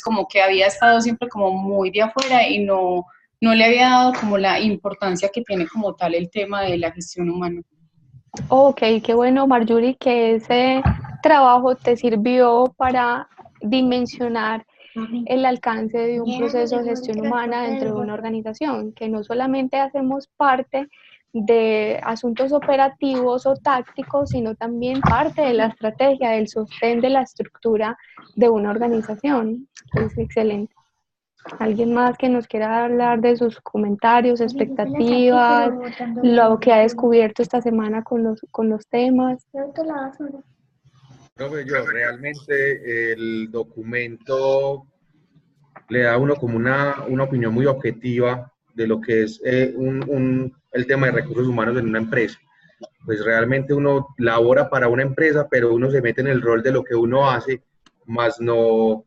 como que había estado siempre como muy de afuera y no le había dado como la importancia que tiene como tal el tema de la gestión humana. Ok, qué bueno, Marjorie, que ese trabajo te sirvió para dimensionar el alcance de un proceso de gestión humana dentro de una organización, que no solamente hacemos parte de asuntos operativos o tácticos, sino también parte de la estrategia, del sostén de la estructura de una organización. Es excelente. ¿Alguien más que nos quiera hablar de sus comentarios, expectativas, lo que ha descubierto esta semana con los temas? No, yo realmente el documento le da a uno como una opinión muy objetiva de lo que es el tema de recursos humanos en una empresa. Pues realmente uno labora para una empresa, pero uno se mete en el rol de lo que uno hace, más no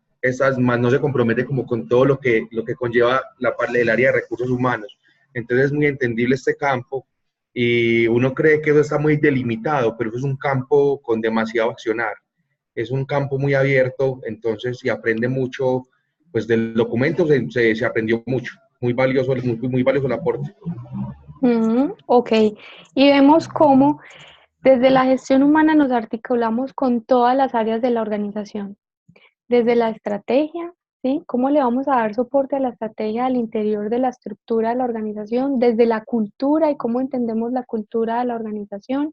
se compromete como con todo lo que conlleva el área de recursos humanos. Entonces es muy entendible este campo y uno cree que eso está muy delimitado, pero eso es un campo con demasiado accionar. Es un campo muy abierto, entonces se aprende mucho, pues del documento se aprendió mucho, muy valioso el aporte. Ok, y vemos cómo desde la gestión humana nos articulamos con todas las áreas de la organización, desde la estrategia, ¿sí? ¿Cómo le vamos a dar soporte a la estrategia al interior de la estructura de la organización? Desde la cultura y cómo entendemos la cultura de la organización,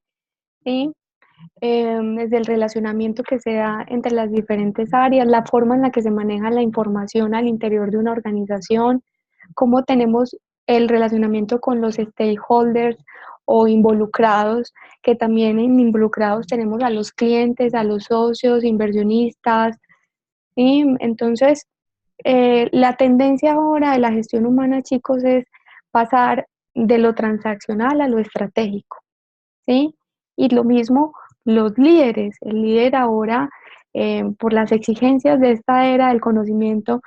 ¿sí? Desde el relacionamiento que se da entre las diferentes áreas, la forma en la que se maneja la información al interior de una organización, cómo tenemos el relacionamiento con los stakeholders o involucrados, que también en involucrados tenemos a los clientes, a los socios, inversionistas. Y entonces, la tendencia ahora de la gestión humana, chicos, es pasar de lo transaccional a lo estratégico, ¿sí? Y lo mismo los líderes. El líder ahora, por las exigencias de esta era del conocimiento,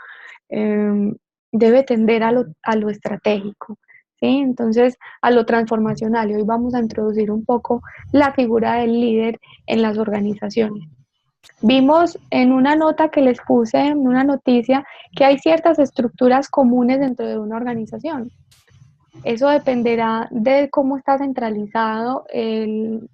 eh, debe tender a lo estratégico, ¿sí? Entonces, a lo transformacional. Y hoy vamos a introducir un poco la figura del líder en las organizaciones. Vimos en una nota que les puse, en una noticia, que hay ciertas estructuras comunes dentro de una organización. Eso dependerá de cómo está centralizado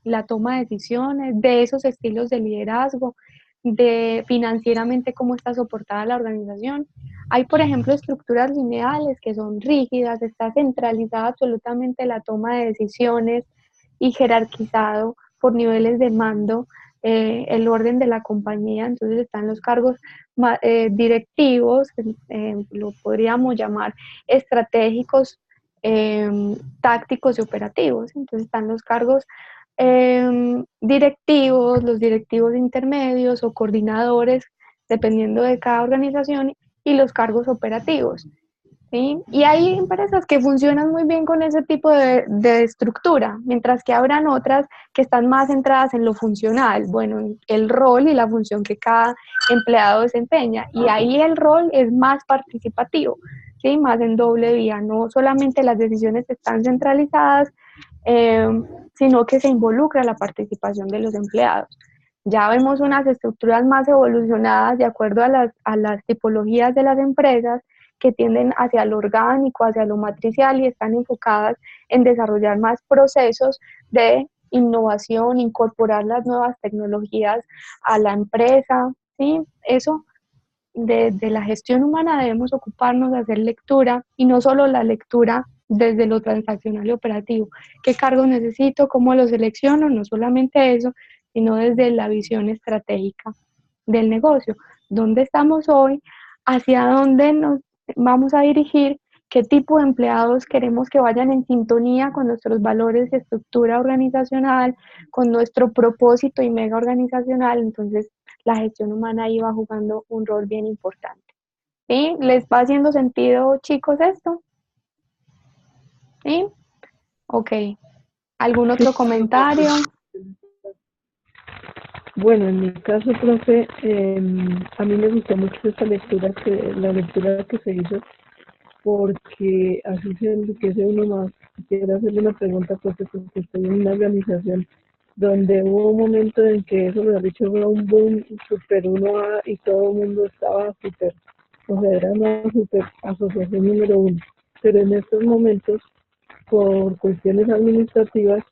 la toma de decisiones, de esos estilos de liderazgo, de financieramente cómo está soportada la organización. Hay, por ejemplo, estructuras lineales que son rígidas, está centralizada absolutamente la toma de decisiones y jerarquizado por niveles de mando el orden de la compañía. Entonces están los cargos directivos, lo podríamos llamar estratégicos, tácticos y operativos. Entonces están los cargos directivos, los directivos intermedios o coordinadores, dependiendo de cada organización, y los cargos operativos. ¿Sí? Y hay empresas que funcionan muy bien con ese tipo de estructura, mientras que habrán otras que están más centradas en lo funcional, bueno, el rol y la función que cada empleado desempeña. Y ahí el rol es más participativo, ¿sí? Más en doble vía, no solamente las decisiones están centralizadas, eh, sino que se involucra la participación de los empleados. Ya vemos unas estructuras más evolucionadas de acuerdo a las tipologías de las empresas, que tienden hacia lo orgánico, hacia lo matricial, y están enfocadas en desarrollar más procesos de innovación, incorporar las nuevas tecnologías a la empresa, ¿sí? Eso de la gestión humana debemos ocuparnos de hacer lectura, y no solo la lectura desde lo transaccional y operativo. ¿Qué cargos necesito? ¿Cómo los selecciono? No solamente eso, sino desde la visión estratégica del negocio. ¿Dónde estamos hoy? ¿Hacia dónde nos vamos a dirigir? ¿Qué tipo de empleados queremos que vayan en sintonía con nuestros valores y estructura organizacional, con nuestro propósito y mega organizacional? Entonces, la gestión humana ahí va jugando un rol bien importante. ¿Sí? ¿Les va haciendo sentido, chicos, esto? ¿Sí? Ok. ¿Algún otro comentario? Bueno, en mi caso, profe, a mí me gustó mucho la lectura que se hizo, porque así se enriquece uno más. Quisiera hacerle una pregunta, profe, porque estoy en una organización donde hubo un momento en que eso, lo ha dicho, fue un boom super uno a y todo el mundo estaba súper o sea, era una super asociación número uno. Pero en estos momentos, por cuestiones administrativas,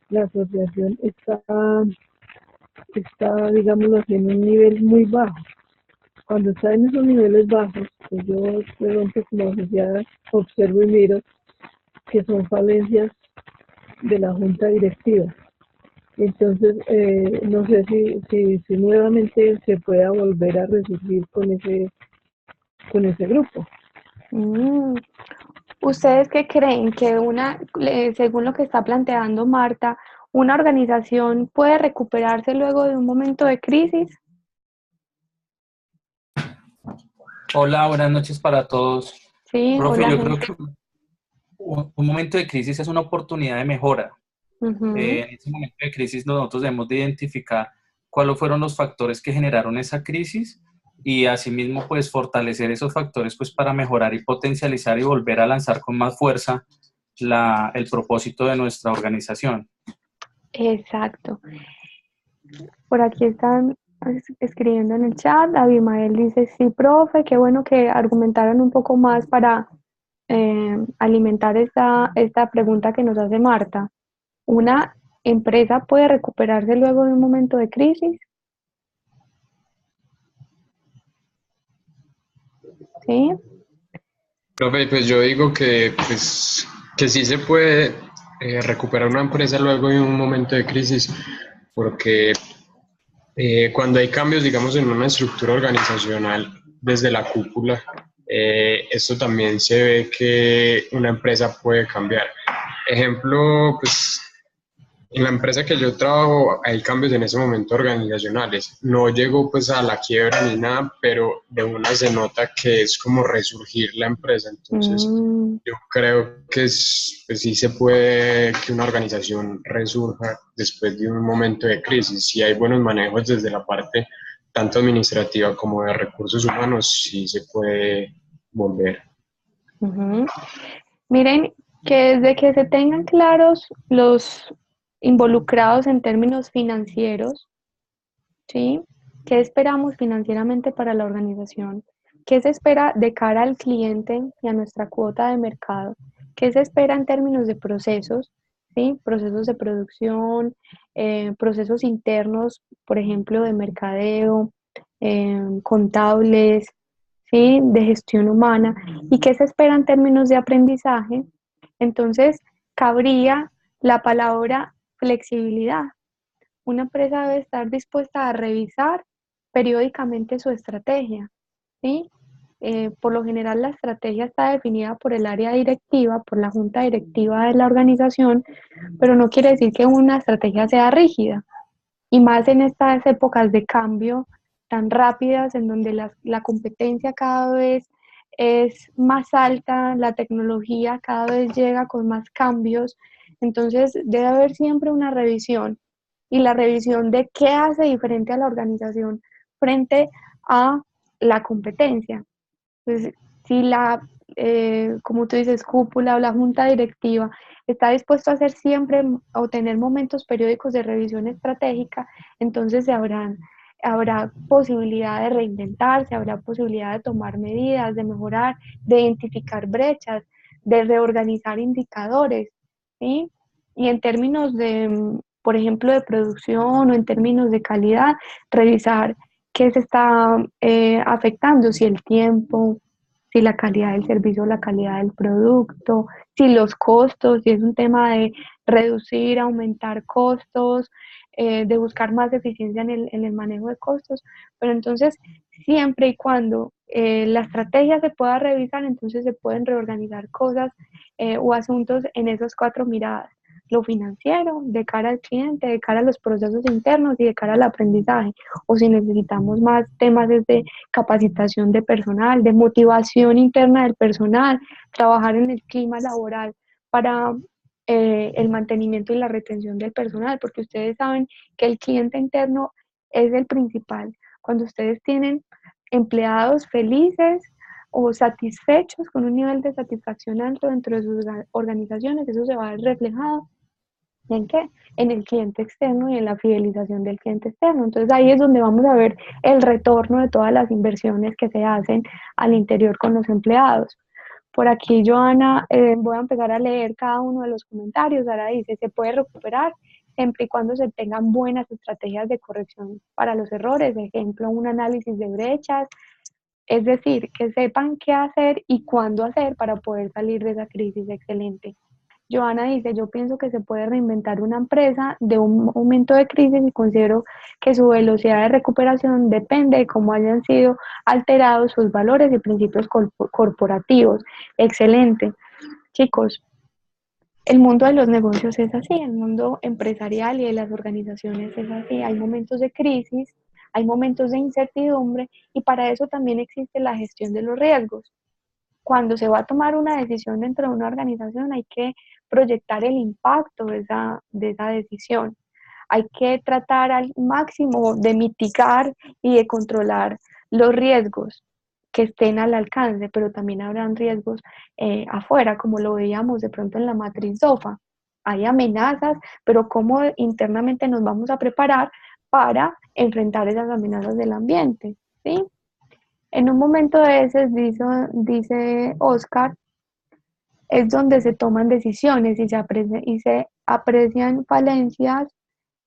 la asociación está, digámoslo así, en un nivel muy bajo. Cuando está en esos niveles bajos, pues yo de pronto como asociada observo y miro que son falencias de la junta directiva. Entonces, no sé si nuevamente se pueda volver a resurgir con ese grupo. Mm. ¿Ustedes qué creen que según lo que está planteando Marta, una organización puede recuperarse luego de un momento de crisis? Hola, buenas noches para todos. Sí, Profe, hola yo creo gente. que un momento de crisis es una oportunidad de mejora. Ujú. En ese momento de crisis nosotros debemos de identificar cuáles fueron los factores que generaron esa crisis y asimismo pues fortalecer esos factores pues para mejorar y potencializar y volver a lanzar con más fuerza el propósito de nuestra organización. Exacto. Por aquí están escribiendo en el chat. Abimael dice, sí, profe, qué bueno que argumentaron un poco más para alimentar esta pregunta que nos hace Marta. ¿Una empresa puede recuperarse luego de un momento de crisis? ¿Sí? Profe, pues yo digo que sí se puede recuperar una empresa luego de un momento de crisis, porque cuando hay cambios, digamos, en una estructura organizacional desde la cúpula, esto también se ve que una empresa puede cambiar. Ejemplo, pues en la empresa que yo trabajo hay cambios en ese momento organizacionales. No llegó pues a la quiebra ni nada, pero de una se nota que es como resurgir la empresa. Entonces Mm, yo creo que pues sí se puede que una organización resurja después de un momento de crisis. Si hay buenos manejos desde la parte tanto administrativa como de recursos humanos, sí se puede volver. ujú. Miren que desde que se tengan claros los involucrados en términos financieros, ¿sí? ¿Qué esperamos financieramente para la organización? ¿Qué se espera de cara al cliente y a nuestra cuota de mercado? ¿Qué se espera en términos de procesos? ¿Sí? Procesos de producción, procesos internos, por ejemplo, de mercadeo, contables, ¿sí? De gestión humana. ¿Y qué se espera en términos de aprendizaje? Entonces, cabría la palabra flexibilidad. Una empresa debe estar dispuesta a revisar periódicamente su estrategia, ¿sí? Por lo general la estrategia está definida por el área directiva, por la junta directiva de la organización, pero no quiere decir que una estrategia sea rígida. Y más en estas épocas de cambio tan rápidas, en donde la competencia cada vez es más alta, la tecnología cada vez llega con más cambios, entonces debe haber siempre una revisión y la revisión de qué hace diferente a la organización frente a la competencia. Pues, si como tú dices, cúpula o la junta directiva está dispuesto a hacer siempre o tener momentos periódicos de revisión estratégica, entonces habrá posibilidad de reinventarse, habrá posibilidad de tomar medidas, de mejorar, de identificar brechas, de reorganizar indicadores, ¿sí? Y en términos de, por ejemplo, de producción o en términos de calidad, revisar qué se está afectando, si el tiempo, si la calidad del servicio o la calidad del producto, si los costos, si es un tema de reducir, aumentar costos, de buscar más eficiencia en el manejo de costos. Pero entonces, siempre y cuando la estrategia se pueda revisar, entonces se pueden reorganizar cosas o asuntos en esas cuatro miradas: lo financiero, de cara al cliente, de cara a los procesos internos y de cara al aprendizaje. O si necesitamos más temas desde capacitación de personal, de motivación interna del personal, trabajar en el clima laboral para el mantenimiento y la retención del personal, porque ustedes saben que el cliente interno es el principal. Cuando ustedes tienen empleados felices o satisfechos con un nivel de satisfacción alto dentro de sus organizaciones, eso se va a ver reflejado ¿En qué? En el cliente externo y en la fidelización del cliente externo. Entonces ahí es donde vamos a ver el retorno de todas las inversiones que se hacen al interior con los empleados. Por aquí, Joana, voy a empezar a leer cada uno de los comentarios. Ahora dice, se puede recuperar siempre y cuando se tengan buenas estrategias de corrección para los errores, ejemplo, un análisis de brechas, es decir, que sepan qué hacer y cuándo hacer para poder salir de esa crisis. Excelente. Joana dice, yo pienso que se puede reinventar una empresa de un momento de crisis y considero que su velocidad de recuperación depende de cómo hayan sido alterados sus valores y principios corporativos. Excelente. Chicos, el mundo de los negocios es así, el mundo empresarial y de las organizaciones es así. Hay momentos de crisis, hay momentos de incertidumbre y para eso también existe la gestión de los riesgos. Cuando se va a tomar una decisión dentro de una organización hay que proyectar el impacto de esa decisión. Hay que tratar al máximo de mitigar y de controlar los riesgos que estén al alcance, pero también habrán riesgos afuera, como lo veíamos de pronto en la matriz DOFA. Hay amenazas, pero cómo internamente nos vamos a preparar para enfrentar esas amenazas del ambiente, ¿sí? En un momento de ese, dice Oscar, es donde se toman decisiones y se aprecian falencias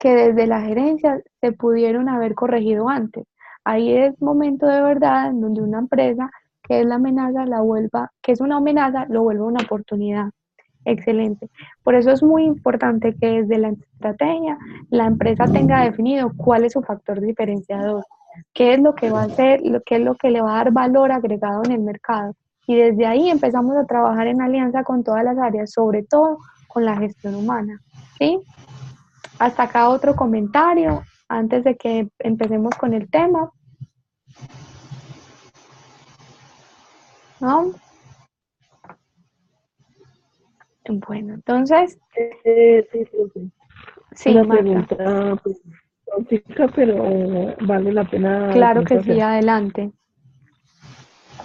que desde la gerencia se pudieron haber corregido antes. Ahí es momento de verdad en donde una empresa que es la amenaza que es una amenaza, lo vuelva una oportunidad. Excelente. Por eso es muy importante que desde la estrategia la empresa tenga definido cuál es su factor diferenciador, qué es lo que va a hacer, qué es lo que le va a dar valor agregado en el mercado. Y desde ahí empezamos a trabajar en alianza con todas las áreas, sobre todo con la gestión humana. ¿Sí? Hasta acá otro comentario antes de que empecemos con el tema. ¿No? Bueno, entonces. Sí, profe. Sí, Una Marta. pregunta pues, tópica, pero vale la pena de Claro pronto que sí, hacer. adelante.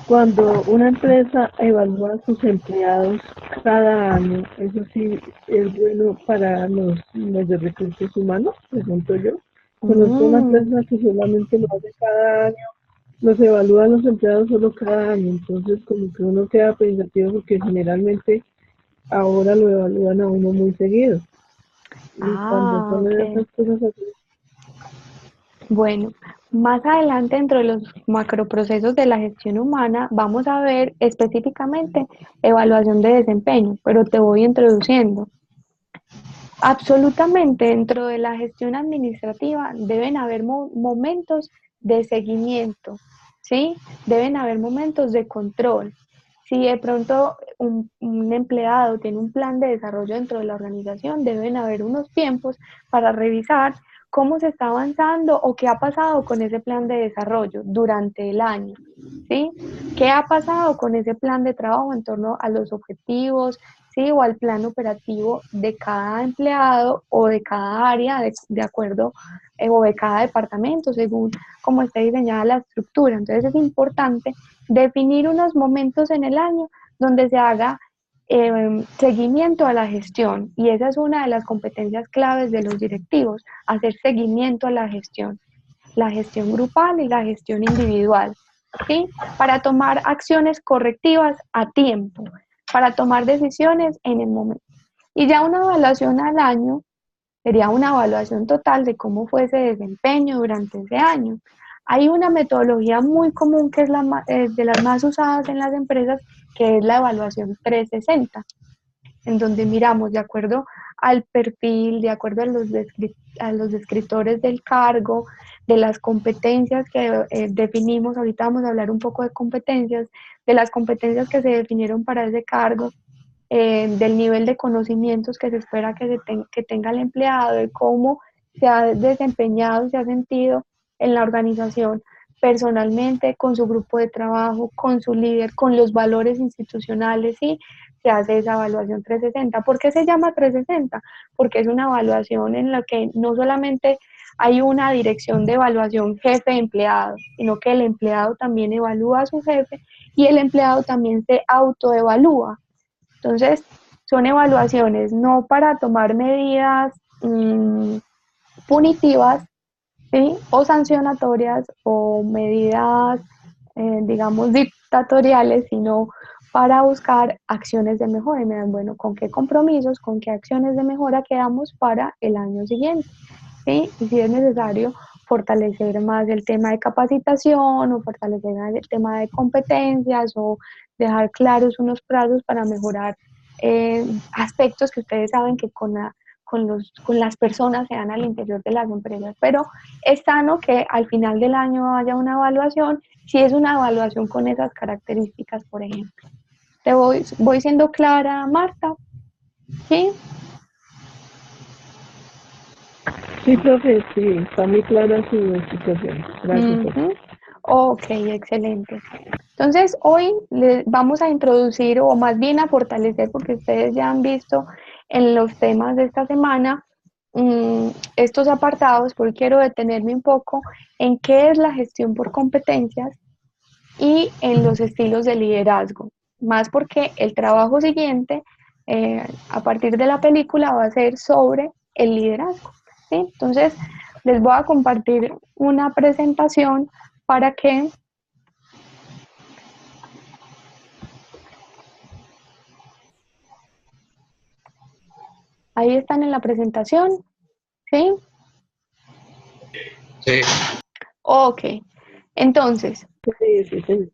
Cuando una empresa evalúa a sus empleados cada año, ¿eso sí es bueno para los de recursos humanos? Pregunto yo. Conozco una empresa que solamente lo hace cada año, los evalúan los empleados solo cada año, entonces como que uno queda pensativo porque generalmente ahora lo evalúan a uno muy seguido. Y cuando son Ok. esas cosas así, Bueno, más adelante dentro de los macroprocesos de la gestión humana vamos a ver específicamente evaluación de desempeño, pero te voy introduciendo. Absolutamente dentro de la gestión administrativa deben haber momentos de seguimiento, ¿sí? Deben haber momentos de control. Si de pronto un empleado tiene un plan de desarrollo dentro de la organización, deben haber unos tiempos para revisar cómo se está avanzando o qué ha pasado con ese plan de desarrollo durante el año, ¿sí? ¿Qué ha pasado con ese plan de trabajo en torno a los objetivos, ¿sí? O al plan operativo de cada empleado o de cada área, de acuerdo, o de cada departamento, según cómo esté diseñada la estructura. Entonces es importante definir unos momentos en el año donde se haga seguimiento a la gestión, y esa es una de las competencias claves de los directivos, hacer seguimiento a la gestión grupal y la gestión individual, ¿sí? Para tomar acciones correctivas a tiempo, para tomar decisiones en el momento. Y ya una evaluación al año sería una evaluación total de cómo fue ese desempeño durante ese año. Hay una metodología muy común que es de las más usadas en las empresas, que es la evaluación 360, en donde miramos de acuerdo al perfil, de acuerdo a los descriptores del cargo, de las competencias que definimos. Ahorita vamos a hablar un poco de competencias, de las competencias que se definieron para ese cargo, del nivel de conocimientos que se espera que tenga el empleado, de cómo se ha desempeñado, se ha sentido en la organización personalmente, con su grupo de trabajo, con su líder, con los valores institucionales, y se hace esa evaluación 360. ¿Por qué se llama 360? Porque es una evaluación en la que no solamente hay una dirección de evaluación jefe-empleado, sino que el empleado también evalúa a su jefe y el empleado también se autoevalúa. Entonces, son evaluaciones no para tomar medidas punitivas, ¿sí? O sancionatorias o medidas, digamos, dictatoriales, sino para buscar acciones de mejora. Y me dan, bueno, ¿con qué compromisos, con qué acciones de mejora quedamos para el año siguiente? ¿Sí? Y si es necesario fortalecer más el tema de capacitación o fortalecer el tema de competencias o dejar claros unos plazos para mejorar aspectos que ustedes saben que con las personas se dan al interior de las empresas. Pero es sano que al final del año haya una evaluación, si es una evaluación con esas características, por ejemplo. ¿Te voy siendo clara, Marta? ¿Sí? Sí, profe, sí, está muy clara su explicación. Gracias, profe. Ok, excelente. Entonces, hoy vamos a introducir, o más bien a fortalecer, porque ustedes ya han visto en los temas de esta semana, estos apartados, porque quiero detenerme un poco en qué es la gestión por competencias y en los estilos de liderazgo. Más porque el trabajo siguiente, a partir de la película, va a ser sobre el liderazgo, ¿sí? Entonces, les voy a compartir una presentación para que ahí están en la presentación, ¿sí? Sí. Ok, entonces, Sí, sí, sí.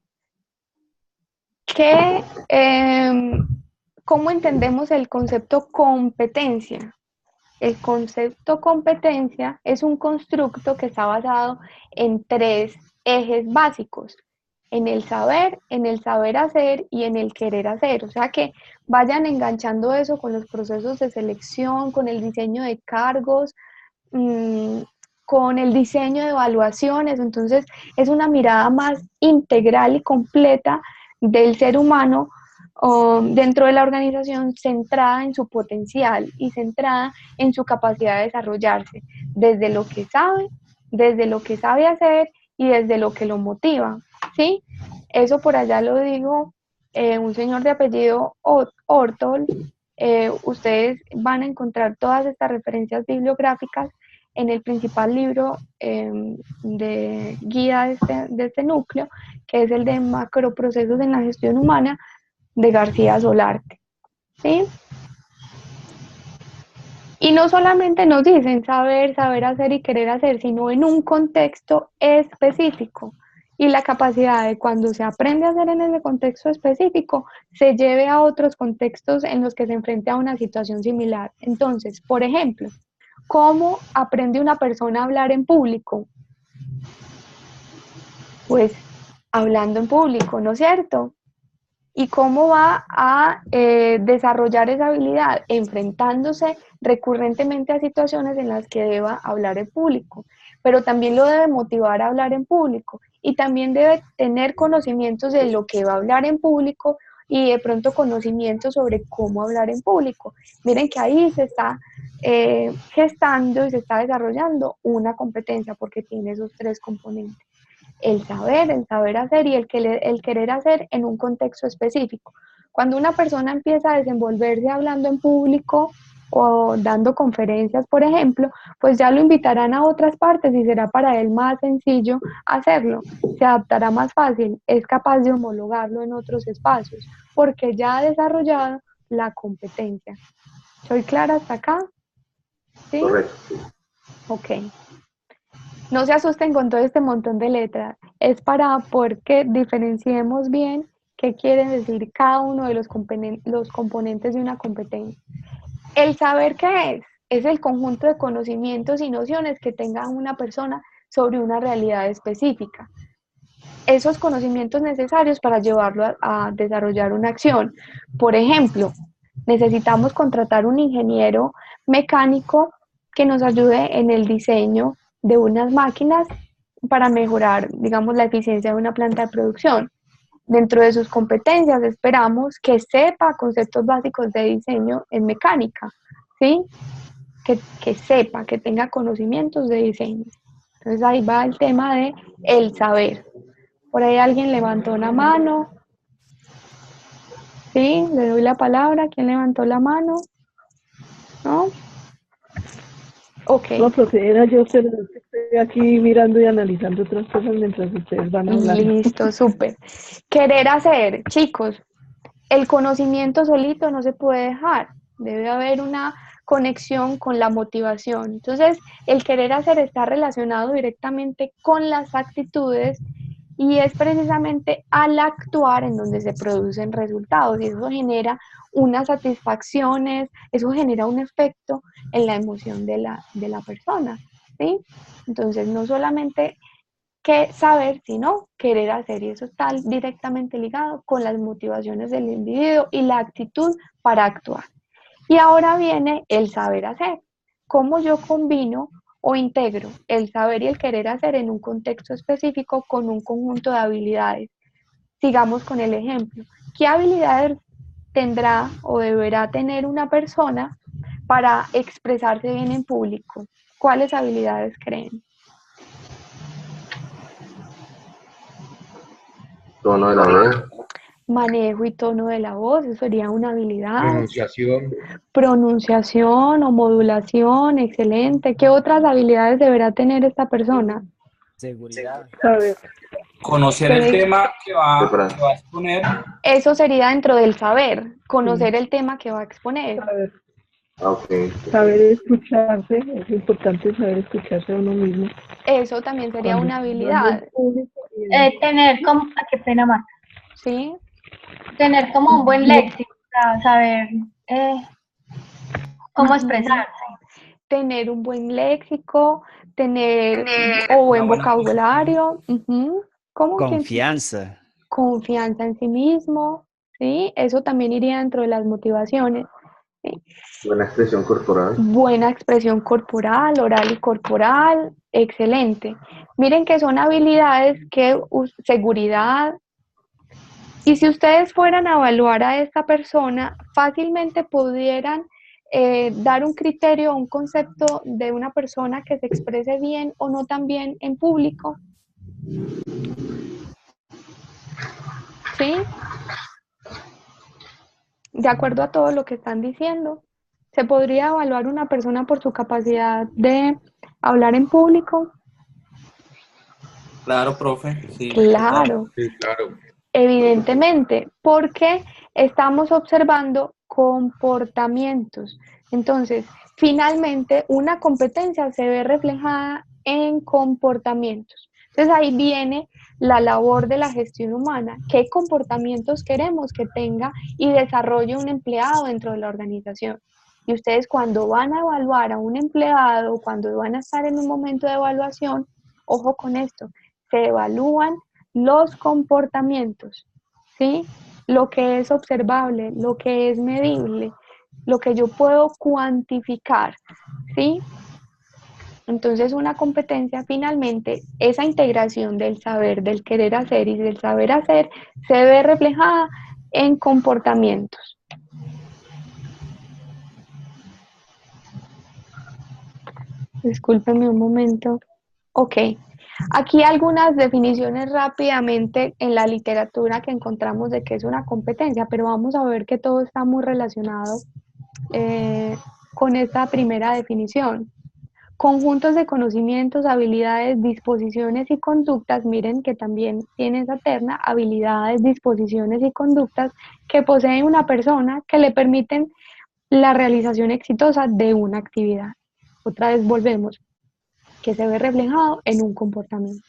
¿cómo entendemos el concepto competencia? El concepto competencia es un constructo que está basado en 3 ejes básicos: en el saber hacer y en el querer hacer. O sea que vayan enganchando eso con los procesos de selección, con el diseño de cargos, con el diseño de evaluaciones. Entonces es una mirada más integral y completa del ser humano dentro de la organización, centrada en su potencial y centrada en su capacidad de desarrollarse desde lo que sabe, desde lo que sabe hacer y desde lo que lo motiva, ¿sí? Eso por allá lo dijo un señor de apellido Ortol. Ustedes van a encontrar todas estas referencias bibliográficas en el principal libro de guía de este núcleo, que es el de Macroprocesos en la Gestión Humana, de García Solarte, ¿sí? Y no solamente nos dicen saber hacer y querer hacer, sino en un contexto específico. Y la capacidad de, cuando se aprende a hacer en ese contexto específico, se lleve a otros contextos en los que se enfrente a una situación similar. Entonces, por ejemplo, ¿cómo aprende una persona a hablar en público? Pues hablando en público, ¿no es cierto? ¿Y cómo va a desarrollar esa habilidad? Enfrentándose recurrentemente a situaciones en las que deba hablar en público, pero también lo debe motivar a hablar en público y también debe tener conocimientos de lo que va a hablar en público y de pronto conocimientos sobre cómo hablar en público. Miren que ahí se está gestando y se está desarrollando una competencia porque tiene esos 3 componentes: el saber hacer y el querer hacer en un contexto específico. Cuando una persona empieza a desenvolverse hablando en público o dando conferencias, por ejemplo, pues ya lo invitarán a otras partes y será para él más sencillo hacerlo, se adaptará más fácil, es capaz de homologarlo en otros espacios, porque ya ha desarrollado la competencia. ¿Soy clara hasta acá? ¿Sí? Correcto. Ok. No se asusten con todo este montón de letras, es para poder que diferenciemos bien qué quiere decir cada uno de los componentes de una competencia. ¿El saber qué es? Es el conjunto de conocimientos y nociones que tenga una persona sobre una realidad específica. Esos conocimientos necesarios para llevarlo a desarrollar una acción. Por ejemplo, necesitamos contratar un ingeniero mecánico que nos ayude en el diseño de unas máquinas para mejorar, digamos, la eficiencia de una planta de producción. Dentro de sus competencias esperamos que sepa conceptos básicos de diseño en mecánica, ¿sí? Que sepa, que tenga conocimientos de diseño. Entonces ahí va el tema de el saber. Por ahí alguien levantó una mano. Sí, le doy la palabra. ¿Quién levantó la mano? ¿No? Ok. No, profe, era yo, pero estoy aquí mirando y analizando otras cosas mientras ustedes van hablando. Listo, súper. Querer hacer, chicos, el conocimiento solito no se puede dejar. Debe haber una conexión con la motivación. Entonces, el querer hacer está relacionado directamente con las actitudes y es precisamente al actuar en donde se producen resultados y eso genera unas satisfacciones, eso genera un efecto en la emoción de la persona, ¿sí? Entonces, no solamente que saber, sino querer hacer, y eso está directamente ligado con las motivaciones del individuo y la actitud para actuar. Y ahora viene el saber hacer. ¿Cómo yo combino o integro el saber y el querer hacer en un contexto específico con un conjunto de habilidades? Sigamos con el ejemplo. ¿Qué habilidades tendrá o deberá tener una persona para expresarse bien en público? ¿Cuáles habilidades creen? Tono de la voz, Manejo y tono de la voz, eso sería una habilidad. pronunciación, Pronunciación o modulación, excelente. ¿Qué otras habilidades deberá tener esta persona? Seguridad. Saber, Conocer el tema que va a exponer. Eso sería dentro del saber, conocer sí, el tema que va a exponer. saber, ok. saber escucharse, es importante saber escucharse a uno mismo. Eso también sería Cuando una está hablando en habilidad, público y Tener como, qué pena más, ¿sí? tener como un buen léxico, para saber cómo expresarse. Tener un buen léxico, tener o buen vocabulario. ¿Cómo? Confianza. Confianza en sí mismo, ¿sí? Eso también iría dentro de las motivaciones. ¿Sí? Buena expresión corporal. Buena expresión corporal, oral y corporal, excelente. Miren que son habilidades que seguridad. Y si ustedes fueran a evaluar a esta persona, fácilmente pudieran dar un criterio, un concepto de una persona que se exprese bien o no tan bien en público. ¿Sí? De acuerdo a todo lo que están diciendo, ¿se podría evaluar una persona por su capacidad de hablar en público? Claro, profe, sí. Claro, Sí, claro. evidentemente, porque estamos observando comportamientos. Entonces, finalmente, una competencia se ve reflejada en comportamientos. Entonces, ahí viene la labor de la gestión humana. ¿Qué comportamientos queremos que tenga y desarrolle un empleado dentro de la organización? Y ustedes cuando van a evaluar a un empleado, cuando van a estar en un momento de evaluación, ojo con esto, se evalúan los comportamientos, ¿sí? Lo que es observable, lo que es medible, lo que yo puedo cuantificar, ¿sí? Entonces una competencia finalmente, esa integración del saber, del querer hacer y del saber hacer se ve reflejada en comportamientos. Discúlpenme un momento. Ok. Aquí algunas definiciones rápidamente en la literatura que encontramos de qué es una competencia, pero vamos a ver que todo está muy relacionado con esta primera definición. Conjuntos de conocimientos, habilidades, disposiciones y conductas, miren que también tiene esa terna, habilidades, disposiciones y conductas que posee una persona que le permiten la realización exitosa de una actividad. Otra vez volvemos, que se ve reflejado en un comportamiento.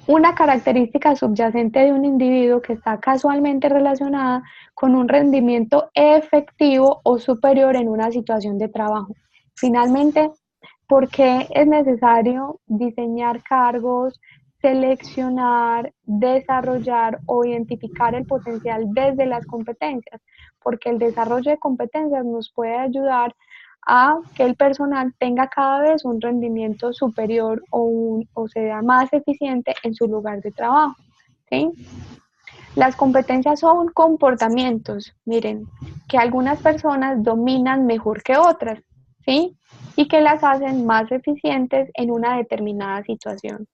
Una característica subyacente de un individuo que está casualmente relacionada con un rendimiento efectivo o superior en una situación de trabajo. Finalmente, ¿por qué es necesario diseñar cargos, seleccionar, desarrollar o identificar el potencial desde las competencias? Porque el desarrollo de competencias nos puede ayudar a que el personal tenga cada vez un rendimiento superior o sea más eficiente en su lugar de trabajo, ¿sí? Las competencias son comportamientos, miren, que algunas personas dominan mejor que otras, ¿sí? Y que las hacen más eficientes en una determinada situación.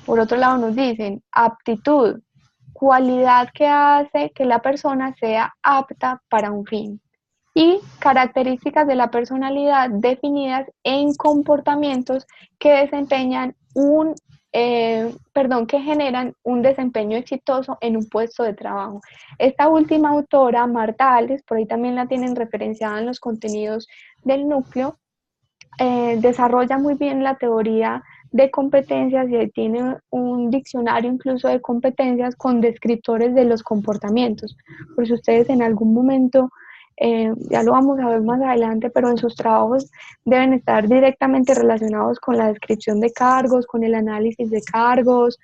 Por otro lado nos dicen aptitud, cualidad que hace que la persona sea apta para un fin y características de la personalidad definidas en comportamientos que desempeñan que generan un desempeño exitoso en un puesto de trabajo. Esta última autora, Marta Alves, por ahí también la tienen referenciada en los contenidos del núcleo, desarrolla muy bien la teoría de competencias y tiene un diccionario incluso de competencias con descriptores de los comportamientos. Por si ustedes en algún momento, ya lo vamos a ver más adelante, pero en sus trabajos deben estar directamente relacionados con la descripción de cargos, con el análisis de cargos,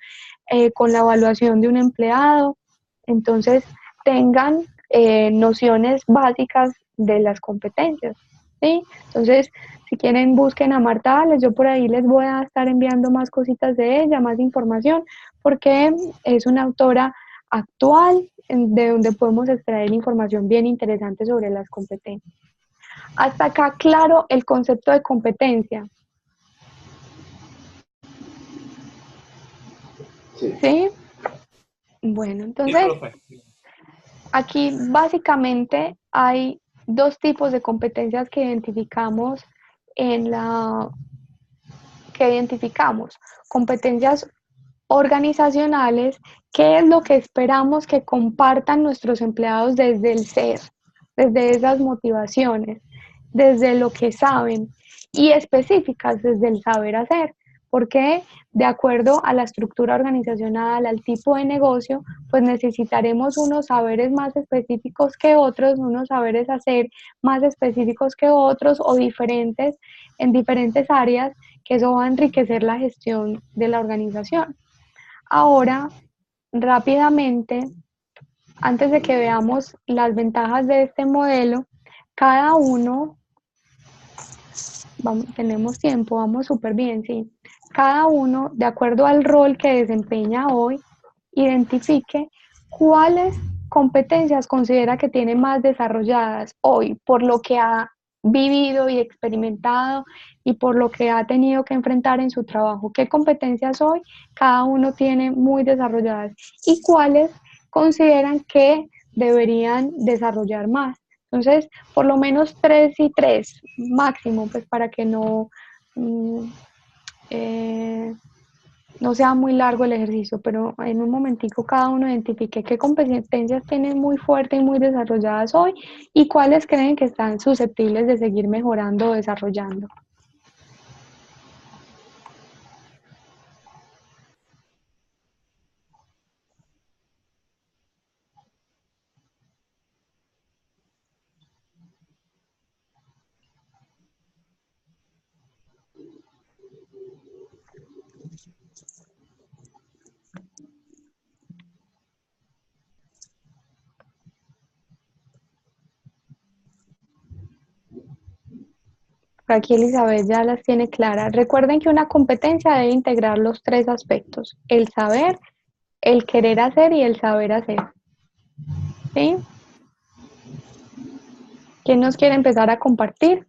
con la evaluación de un empleado. Entonces, tengan nociones básicas de las competencias, ¿sí? Entonces, si quieren, busquen a Marta Ales, yo por ahí les voy a estar enviando más cositas de ella, más información, porque es una autora actual de donde podemos extraer información bien interesante sobre las competencias. Hasta acá, claro, el concepto de competencia. ¿Sí? Bueno, entonces, aquí básicamente hay dos tipos de competencias que identificamos competencias organizacionales, qué es lo que esperamos que compartan nuestros empleados desde el ser, desde esas motivaciones, desde lo que saben, y específicas desde el saber hacer, porque de acuerdo a la estructura organizacional, al tipo de negocio, pues necesitaremos unos saberes más específicos que otros, unos saberes hacer más específicos que otros o diferentes en diferentes áreas, que eso va a enriquecer la gestión de la organización. Ahora, rápidamente, antes de que veamos las ventajas de este modelo, cada uno, tenemos tiempo, vamos súper bien, sí. Cada uno, de acuerdo al rol que desempeña hoy, identifique cuáles competencias considera que tiene más desarrolladas hoy, por lo que ha vivido y experimentado y por lo que ha tenido que enfrentar en su trabajo. ¿Qué competencias hoy cada uno tiene muy desarrolladas y cuáles consideran que deberían desarrollar más? Entonces, por lo menos 3 y 3 máximo, pues para que no sea muy largo el ejercicio, pero en un momentico cada uno identifique qué competencias tienen muy fuerte y muy desarrolladas hoy y cuáles creen que están susceptibles de seguir mejorando o desarrollando. Aquí Elizabeth ya las tiene claras. Recuerden que una competencia debe integrar los tres aspectos: el saber, el querer hacer y el saber hacer. ¿Sí? ¿Quién nos quiere empezar a compartir?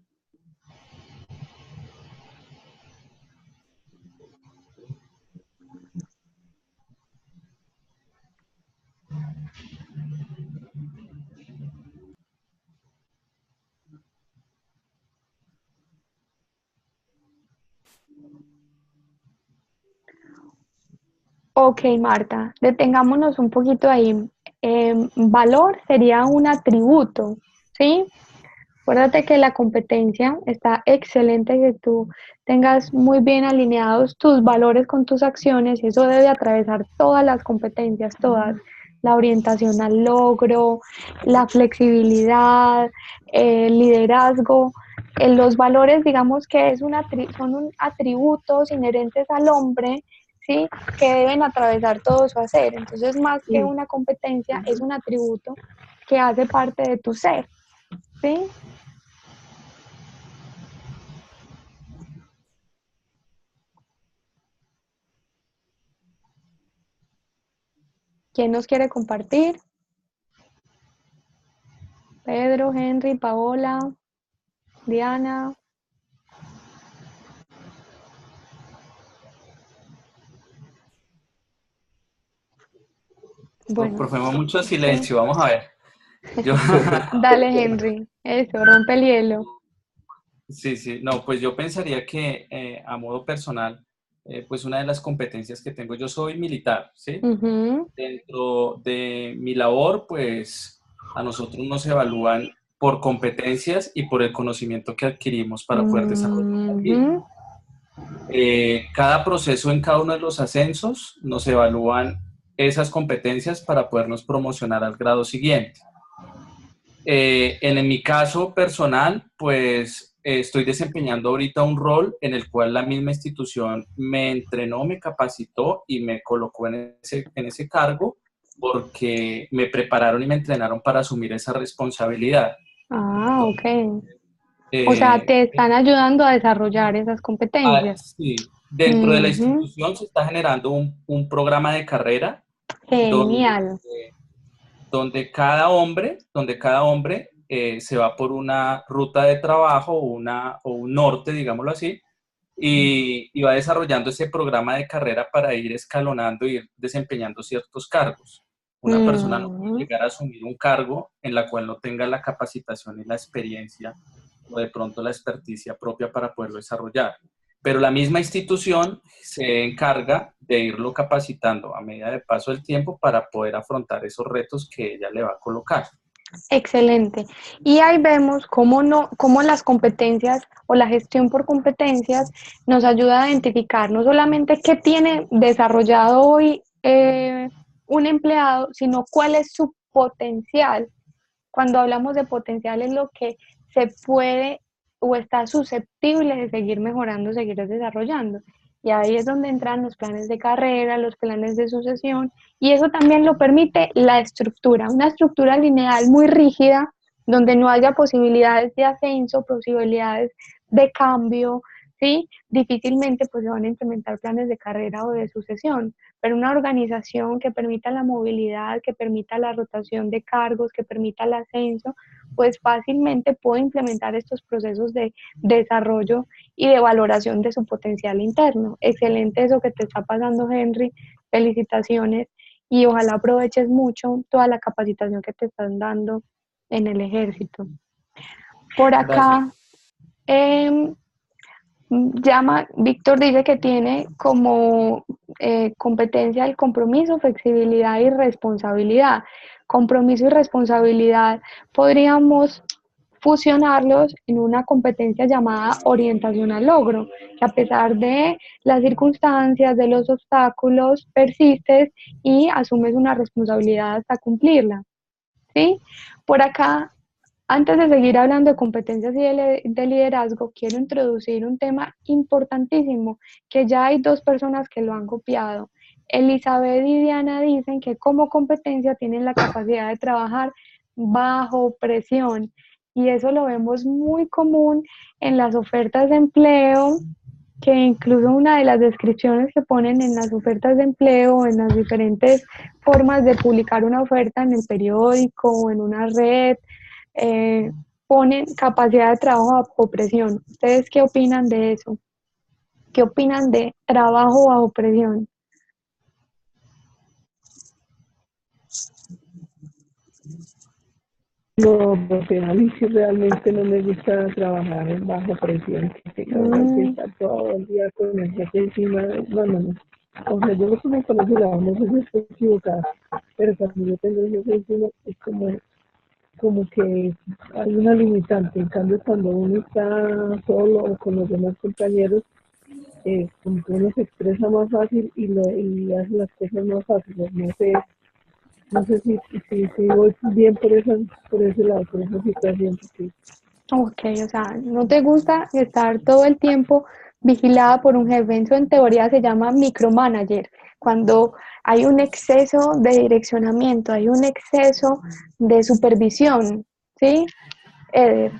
Ok, Marta, detengámonos un poquito ahí. Valor sería un atributo, ¿sí? Acuérdate que la competencia está excelente, que tú tengas muy bien alineados tus valores con tus acciones y eso debe atravesar todas las competencias, todas. La orientación al logro, la flexibilidad, el liderazgo. Los valores, digamos que son atributos inherentes al hombre, ¿sí? Que deben atravesar todo su hacer. Entonces, más que una competencia, es un atributo que hace parte de tu ser, ¿sí? ¿Quién nos quiere compartir? Pedro, Henry, Paola, Diana. Bueno, Profe, mucho silencio, vamos a ver. Yo, dale, Henry. Eso, rompe el hielo. sí, no, pues yo pensaría que a modo personal, pues una de las competencias que tengo, yo soy militar, ¿sí? Ujú. Dentro de mi labor, pues a nosotros nos evalúan por competencias y por el conocimiento que adquirimos para poder desarrollar la misma. Ujú. Cada proceso en cada uno de los ascensos nos evalúan esas competencias para podernos promocionar al grado siguiente. En mi caso personal, pues estoy desempeñando ahorita un rol en el cual la misma institución me entrenó, me capacitó y me colocó en ese cargo porque me prepararon y me entrenaron para asumir esa responsabilidad. Ah, ok. O sea, Eh, te están ayudando a desarrollar esas competencias. sí, dentro de la Ujú. institución se está generando un programa de carrera donde, Genial. donde cada hombre se va por una ruta de trabajo o un norte, digámoslo así, y va desarrollando ese programa de carrera para ir escalonando y ir desempeñando ciertos cargos. Una persona no puede Ujú. llegar a asumir un cargo en la cual no tenga la capacitación y la experiencia o de pronto la experticia propia para poderlo desarrollar. Pero la misma institución se encarga de irlo capacitando a medida de paso del tiempo para poder afrontar esos retos que ella le va a colocar. Excelente. Y ahí vemos cómo, no, cómo las competencias o la gestión por competencias nos ayuda a identificar no solamente qué tiene desarrollado hoy un empleado, sino cuál es su potencial. Cuando hablamos de potencial es lo que se puede o está susceptible de seguir mejorando, seguir desarrollando. Y ahí es donde entran los planes de carrera, los planes de sucesión, y eso también lo permite la estructura, una estructura lineal muy rígida, donde no haya posibilidades de ascenso, posibilidades de cambio, ¿sí? Difícilmente pues se van a implementar planes de carrera o de sucesión, pero una organización que permita la movilidad, que permita la rotación de cargos, que permita el ascenso, pues fácilmente puede implementar estos procesos de desarrollo y de valoración de su potencial interno. Excelente eso que te está pasando, Henry. Felicitaciones y ojalá aproveches mucho toda la capacitación que te están dando en el ejército. Por Gracias. acá, Víctor dice que tiene como competencia el compromiso, flexibilidad y responsabilidad. Compromiso y responsabilidad podríamos fusionarlos en una competencia llamada orientación al logro, que a pesar de las circunstancias, de los obstáculos, persistes y asumes una responsabilidad hasta cumplirla, ¿sí? Por acá, antes de seguir hablando de competencias y de liderazgo, quiero introducir un tema importantísimo que ya hay dos personas que lo han copiado. Elizabeth y Diana dicen que como competencia tienen la capacidad de trabajar bajo presión y eso lo vemos muy común en las ofertas de empleo, que incluso una de las descripciones que ponen en las ofertas de empleo, en las diferentes formas de publicar una oferta en el periódico o en una red, eh, ponen capacidad de trabajo bajo presión. ¿Ustedes qué opinan de eso? ¿Qué opinan de trabajo bajo presión? No, porque a mí sí realmente no me gusta trabajar en bajo presión, que hay que estar todo el día con el jefe encima. No. O sea, yo lo que me parece la no sé si estoy equivocada, pero cuando yo tengo el jefe encima es como que hay una limitante. En cambio, cuando uno está solo o con los demás compañeros, como que uno se expresa más fácil y hace las cosas más fáciles. No sé si voy bien por ese lado, por esa situación. Porque Ok, o sea, ¿no te gusta estar todo el tiempo vigilada por un jefe? Eso en teoría se llama micromanager, cuando hay un exceso de direccionamiento, hay un exceso de supervisión, ¿sí? Eder.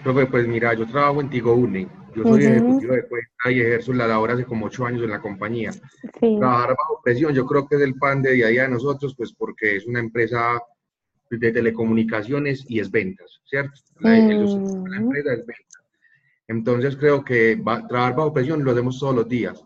Profe, pues mira, yo trabajo en Tigo Une. Yo soy Ujú. ejecutivo de cuenta y ejerzo la labor hace como 8 años en la compañía. Sí. Trabajar bajo presión, yo creo que es el pan de día a día de nosotros, pues porque es una empresa de telecomunicaciones y es ventas, ¿cierto? El sustento de la Mm. empresa es ventas. Entonces creo que trabajar bajo presión lo hacemos todos los días.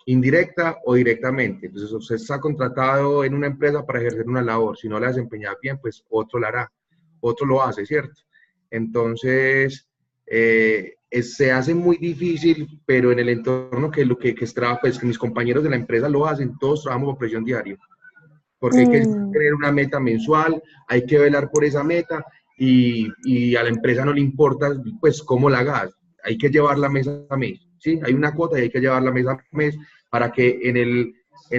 indirecta o directamente. Entonces, usted está contratado en una empresa para ejercer una labor. Si no la desempeña bien, pues otro la hará, otro lo hace, ¿cierto? Entonces, se hace muy difícil, pero en el entorno pues, que mis compañeros de la empresa lo hacen, todos trabajamos por presión diaria, porque hay que tener una meta mensual, hay que velar por esa meta y a la empresa no le importa pues cómo la hagas, hay que llevarla mes a mes, ¿sí? Hay una cuota y hay que llevarla mes a mes para que en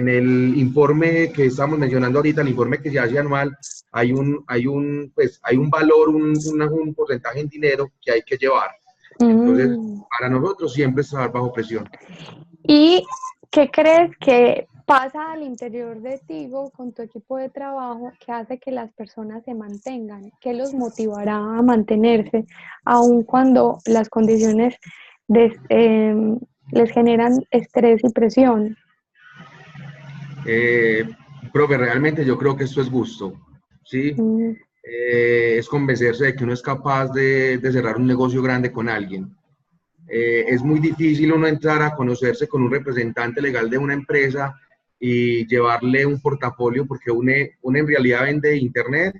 el informe que estamos mencionando ahorita, el informe que se hace anual, hay un valor, un porcentaje en dinero que hay que llevar. Entonces, para nosotros siempre es trabajar bajo presión. ¿Y qué crees que pasa al interior de Tigo con tu equipo de trabajo que hace que las personas se mantengan? ¿Qué los motivará a mantenerse, aun cuando las condiciones les generan estrés y presión? Profe, realmente yo creo que esto es gusto, ¿sí? Es convencerse de que uno es capaz de cerrar un negocio grande con alguien. Es muy difícil uno entrar a conocerse con un representante legal de una empresa y llevarle un portafolio porque uno en realidad vende internet,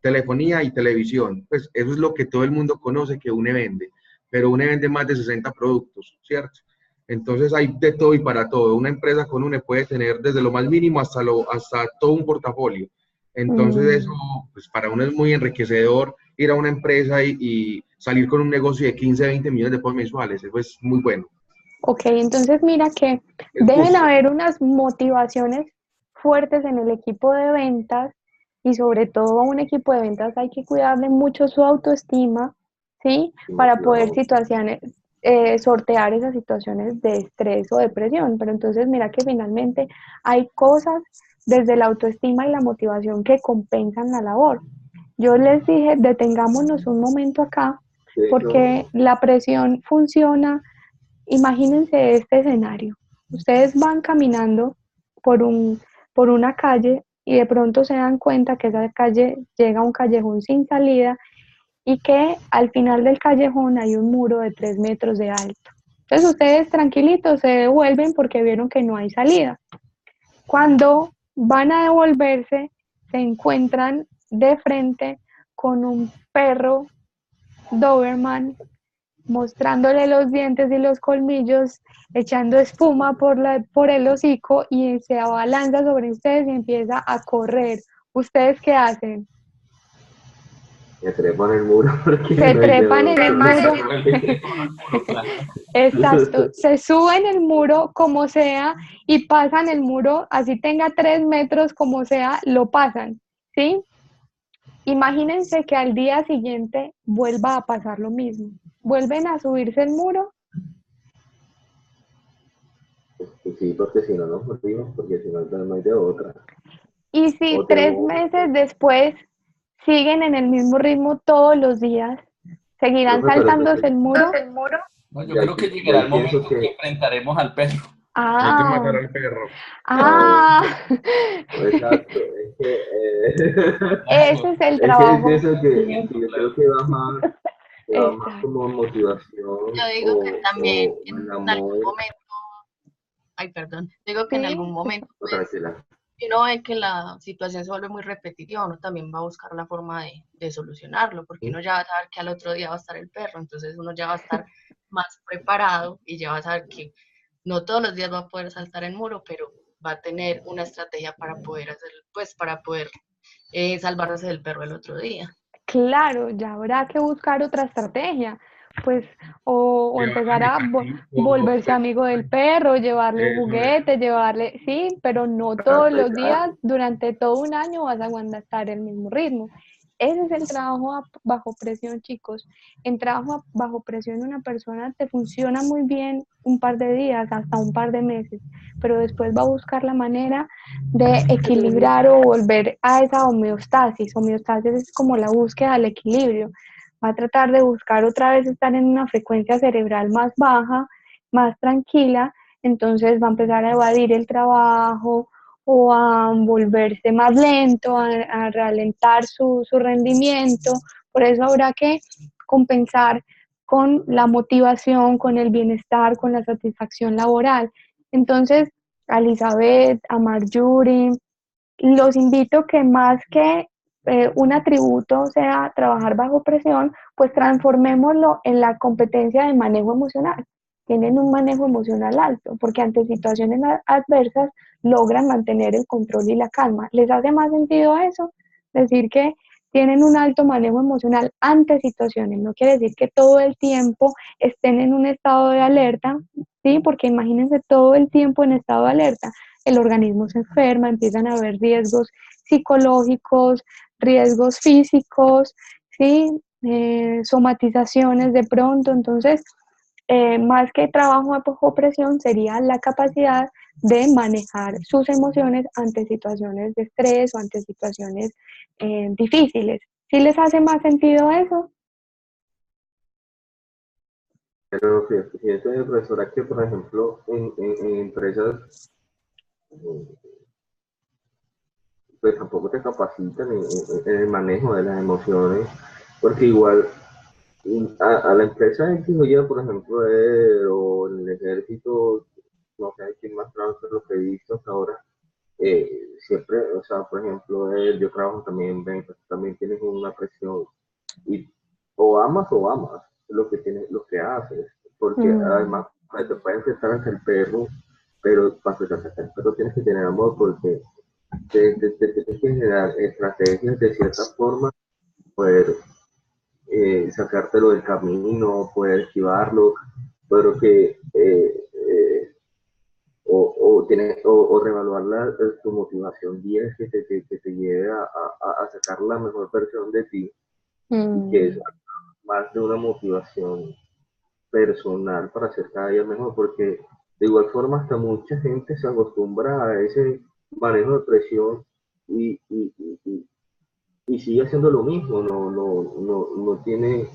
telefonía y televisión. Pues eso es lo que todo el mundo conoce que UNE vende, pero UNE vende más de 60 productos, ¿cierto? Entonces hay de todo y para todo. Una empresa con UNE puede tener desde lo más mínimo hasta todo un portafolio. Entonces eso, pues para uno es muy enriquecedor ir a una empresa y salir con un negocio de 15, 20 millones de pesos mensuales. Eso es muy bueno. Ok, entonces mira que deben haber unas motivaciones fuertes en el equipo de ventas y sobre todo a un equipo de ventas hay que cuidarle mucho su autoestima, ¿sí? Para poder sortear esas situaciones de estrés o depresión. Pero entonces mira que finalmente hay cosas desde la autoestima y la motivación que compensan la labor. Yo les dije, detengámonos un momento acá, porque la presión funciona. Imagínense este escenario. Ustedes van caminando por una calle y de pronto se dan cuenta que esa calle llega a un callejón sin salida y que al final del callejón hay un muro de 3 metros de alto. Entonces ustedes tranquilitos se devuelven porque vieron que no hay salida. Cuando van a devolverse, se encuentran de frente con un perro Doberman mostrándole los dientes y los colmillos, echando espuma por el hocico y se abalanza sobre ustedes y empieza a correr. ¿Ustedes qué hacen? Se trepan el muro porque Se no hay trepan en el muro. Exacto, se suben el muro como sea y pasan el muro, así tenga 3 metros como sea, lo pasan, ¿sí? Imagínense que al día siguiente vuelva a pasar lo mismo. ¿Vuelven a subirse el muro? Pues sí, porque si no nos morimos, porque si no, no hay de otra. Y si 3 meses después siguen en el mismo ritmo todos los días, ¿seguirán saltándose el muro? No, yo creo que llegará el momento que enfrentaremos al perro. Hay que matar al perro. Exacto, es que ese es el trabajo. Es eso que yo creo que va más como motivación. Yo digo que también en algún momento, digo que en algún momento, pues, si uno ve que la situación se vuelve muy repetitiva, uno también va a buscar la forma de solucionarlo, porque uno ya va a saber que al otro día va a estar el perro, entonces uno ya va a estar más preparado y ya va a saber que no todos los días va a poder saltar el muro, pero va a tener una estrategia para poder hacer, pues para poder salvarse del perro el otro día. Claro, ya habrá que buscar otra estrategia, pues, o empezar a volverse amigo del perro, llevarle un juguete, sí, pero no todos los días, durante todo un año vas a aguantar el mismo ritmo. Ese es el trabajo bajo presión, chicos. En trabajo bajo presión una persona te funciona muy bien un par de días, hasta un par de meses, pero después va a buscar la manera de equilibrar o volver a esa homeostasis. Homeostasis es como la búsqueda del equilibrio. Va a tratar de buscar otra vez estar en una frecuencia cerebral más baja, más tranquila, entonces va a empezar a evadir el trabajo, o a volverse más lento, a ralentar su rendimiento. Por eso habrá que compensar con la motivación, con el bienestar, con la satisfacción laboral. Entonces, a Elizabeth, a Marjorie, los invito que más que un atributo sea trabajar bajo presión, pues transformémoslo en la competencia de manejo emocional. Tienen un manejo emocional alto, porque ante situaciones adversas logran mantener el control y la calma. ¿Les hace más sentido eso? Decir que tienen un alto manejo emocional ante situaciones, no quiere decir que todo el tiempo estén en un estado de alerta, ¿sí? Porque imagínense todo el tiempo en estado de alerta, el organismo se enferma, empiezan a haber riesgos psicológicos, riesgos físicos, ¿sí? Somatizaciones de pronto. Entonces, más que trabajo bajo presión sería la capacidad de manejar sus emociones ante situaciones de estrés o ante situaciones difíciles. ¿Sí les hace más sentido eso? Pero fíjate, profesora, que por ejemplo en empresas pues tampoco te capacitan en el manejo de las emociones, porque igual a la empresa X o Y, por ejemplo, o en el ejército, no sé quién más trabaja, lo que he visto hasta ahora, siempre, o sea, por ejemplo, yo trabajo también en ventas, también tienes una presión, y o amas lo que tienes, lo que haces, porque además te pueden enfrentar ante el perro, pero para enfrentarte ante el perro tienes que tener amor, porque tienes que generar estrategias de cierta forma, poder sacártelo del camino, poder esquivarlo, pero que o reevaluar tu motivación 10 que te lleve a sacar la mejor versión de ti, que es más de una motivación personal para hacer cada día mejor, porque de igual forma hasta mucha gente se acostumbra a ese manejo de presión y, y, y, y sigue haciendo lo mismo, no tiene,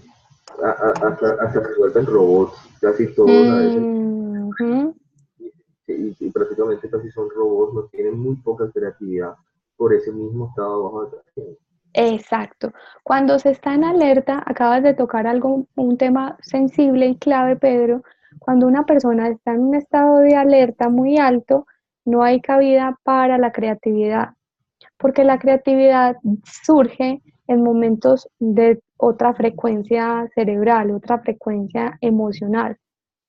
hasta se vuelven robots, casi todos a veces, y prácticamente casi son robots, no tienen muy poca creatividad por ese mismo estado bajo de presión. Exacto. Cuando se está en alerta, acabas de tocar un tema sensible y clave, Pedro. Cuando una persona está en un estado de alerta muy alto, no hay cabida para la creatividad, porque la creatividad surge en momentos de otra frecuencia cerebral, otra frecuencia emocional.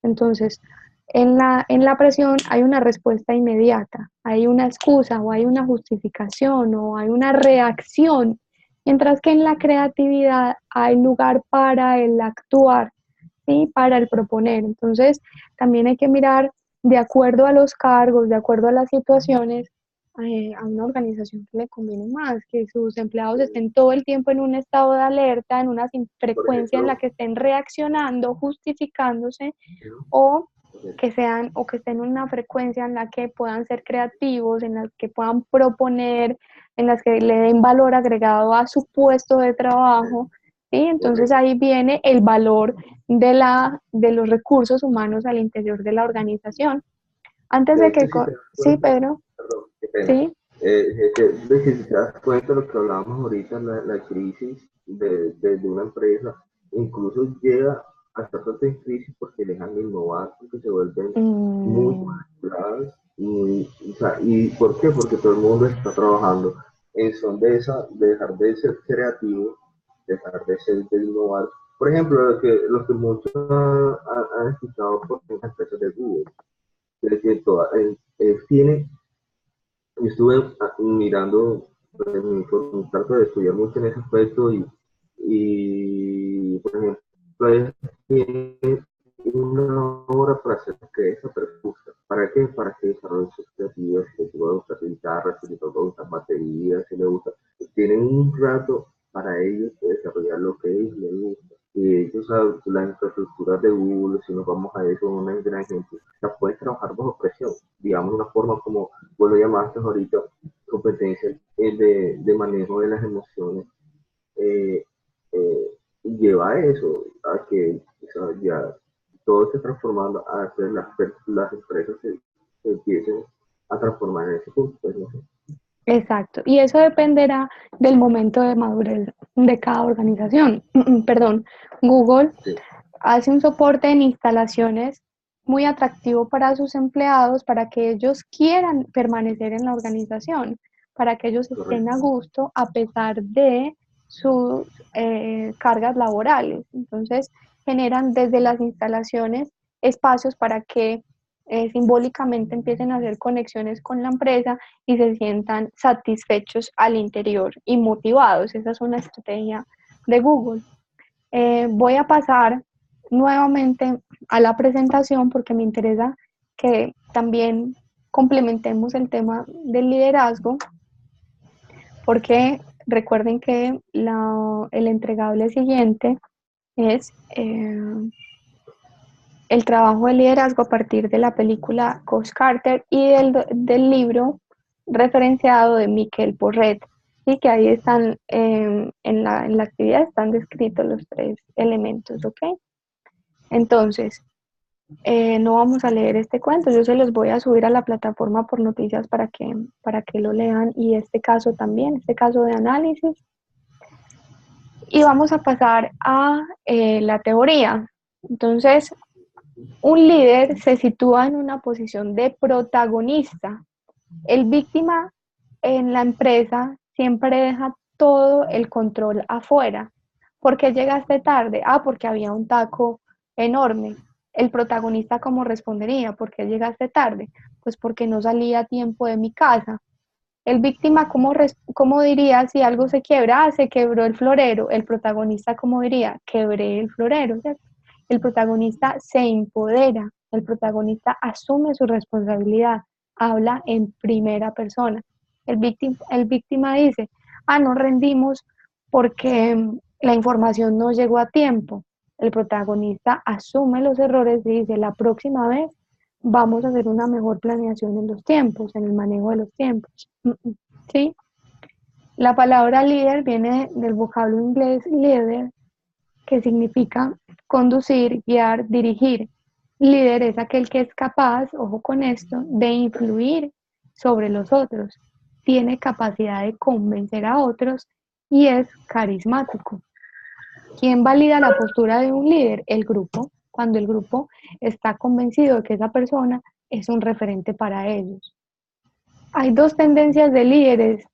Entonces, en la presión hay una respuesta inmediata, hay una excusa o hay una justificación o hay una reacción, mientras que en la creatividad hay lugar para el actuar, ¿sí? Para el proponer. Entonces, también hay que mirar de acuerdo a los cargos, de acuerdo a las situaciones, a una organización que le conviene más, que sus empleados estén todo el tiempo en un estado de alerta, en una frecuencia en la que estén reaccionando, justificándose, o que sean o que estén en una frecuencia en la que puedan ser creativos, en la que puedan proponer, en las que le den valor agregado a su puesto de trabajo, ¿sí? Entonces ahí viene el valor de los recursos humanos al interior de la organización. Antes de que... Sí, Pedro. Perdón, qué pena. Sí. Si te das cuenta de lo que hablábamos ahorita, la crisis de una empresa, incluso llega hasta tanto en crisis porque dejan de innovar, porque se vuelven muy manipuladas. ¿Y por qué? Porque todo el mundo está trabajando en son de dejar de ser creativo, dejar de innovar. Por ejemplo, lo que muchos han escuchado por las empresas de Google, que tiene. Estuve mirando, trato de estudiar mucho en ese aspecto y por ejemplo, ellos tienen una hora para hacer que esa percusa. ¿Para qué? Para que desarrollen sus creatividades, si les gusta guitarras, si les gusta baterías, si les gusta. Tienen un rato para ellos de desarrollar lo que a ellos les gusta. Y ellos, las infraestructuras de Google, si nos vamos a eso, una gran gente, la puedes trabajar bajo presión. Digamos, una forma como vos lo llamaste ahorita, competencia de manejo de las emociones, lleva a eso, a que ya todo esté transformando, a que las empresas se empiecen a transformar en ese punto. Pues, no sé. Exacto, y eso dependerá del momento de madurez de cada organización. Perdón, Google hace un soporte en instalaciones muy atractivo para sus empleados, para que ellos quieran permanecer en la organización, para que ellos estén a gusto a pesar de sus cargas laborales. Entonces, generan desde las instalaciones espacios para que simbólicamente empiecen a hacer conexiones con la empresa y se sientan satisfechos al interior y motivados. Esa es una estrategia de Google. Voy a pasar nuevamente a la presentación porque me interesa que también complementemos el tema del liderazgo, porque recuerden que el entregable siguiente es el trabajo de liderazgo a partir de la película Coach Carter y del libro referenciado de Miquel Porret, y que ahí están, en la actividad están descritos los 3 elementos, ¿ok? Entonces, no vamos a leer este cuento, yo se los voy a subir a la plataforma por noticias para que lo lean, y este caso también, este caso de análisis. Y vamos a pasar a la teoría. Entonces, un líder se sitúa en una posición de protagonista. El víctima en la empresa siempre deja todo el control afuera. ¿Por qué llegaste tarde? Ah, porque había un taco enorme. El protagonista, ¿cómo respondería? ¿Por qué llegaste tarde? Pues porque no salí a tiempo de mi casa. El víctima, ¿cómo diría si algo se quiebra? Ah, se quebró el florero. El protagonista, ¿cómo diría? Quebré el florero, ¿cierto? El protagonista se empodera, el protagonista asume su responsabilidad, habla en primera persona. El víctima dice, ah, no rendimos porque la información no llegó a tiempo. El protagonista asume los errores y dice, la próxima vez vamos a hacer una mejor planeación en los tiempos, en el manejo de los tiempos. ¿Sí? La palabra líder viene del vocablo inglés leader, que significa conducir, guiar, dirigir. Líder es aquel que es capaz, ojo con esto, de influir sobre los otros. Tiene capacidad de convencer a otros y es carismático. ¿Quién valida la postura de un líder? El grupo. Cuando el grupo está convencido de que esa persona es un referente para ellos. Hay 2 tendencias de líderes.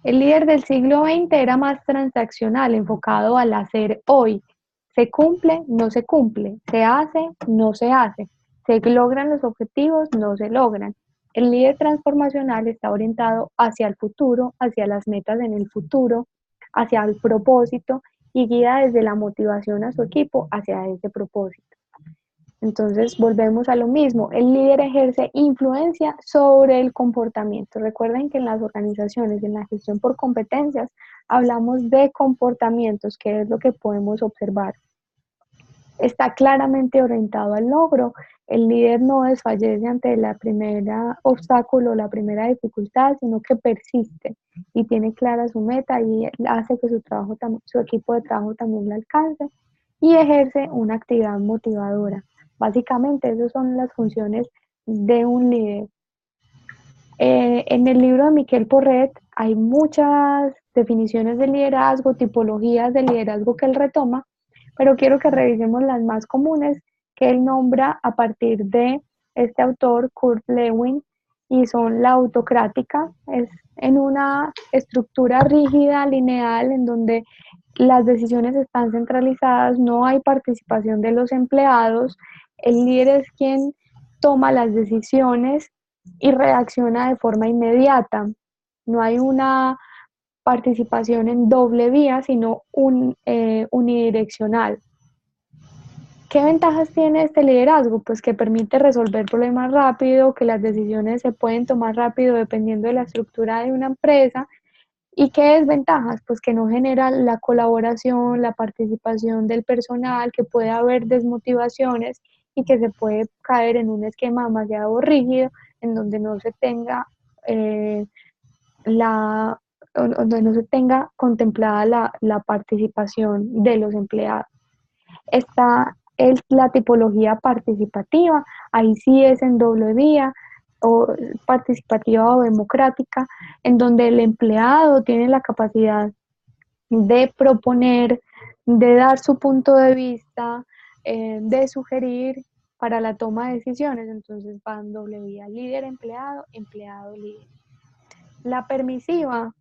El líder del siglo XX era más transaccional, enfocado al hacer hoy. Se cumple, no se cumple. Se hace, no se hace. Se logran los objetivos, no se logran. El líder transformacional está orientado hacia el futuro, hacia las metas en el futuro, hacia el propósito y guía desde la motivación a su equipo hacia ese propósito. Entonces volvemos a lo mismo, el líder ejerce influencia sobre el comportamiento. Recuerden que en las organizaciones, en la gestión por competencias, hablamos de comportamientos, que es lo que podemos observar. Está claramente orientado al logro. El líder no desfallece ante la primera obstáculo, la primera dificultad, sino que persiste y tiene clara su meta y hace que su equipo de trabajo también la alcance, y ejerce una actividad motivadora. Básicamente, esas son las funciones de un líder. En el libro de Miquel Porret hay muchas definiciones de liderazgo, tipologías de liderazgo que él retoma, pero quiero que revisemos las más comunes que él nombra a partir de este autor, Kurt Lewin, y son la autocrática, es en una estructura rígida, lineal, en donde las decisiones están centralizadas, no hay participación de los empleados, el líder es quien toma las decisiones y reacciona de forma inmediata. No hay una participación en doble vía, sino unidireccional. ¿Qué ventajas tiene este liderazgo? Pues que permite resolver problemas rápido, que las decisiones se pueden tomar rápido dependiendo de la estructura de una empresa. ¿Y qué desventajas? Pues que no genera la colaboración, la participación del personal, que puede haber desmotivaciones y que se puede caer en un esquema demasiado rígido en donde no se tenga donde no se tenga contemplada la participación de los empleados. Está la tipología participativa, ahí sí es en doble vía, o participativa o democrática, en donde el empleado tiene la capacidad de proponer, de dar su punto de vista, de sugerir para la toma de decisiones, entonces van doble vía, líder, empleado, empleado, líder. La permisiva,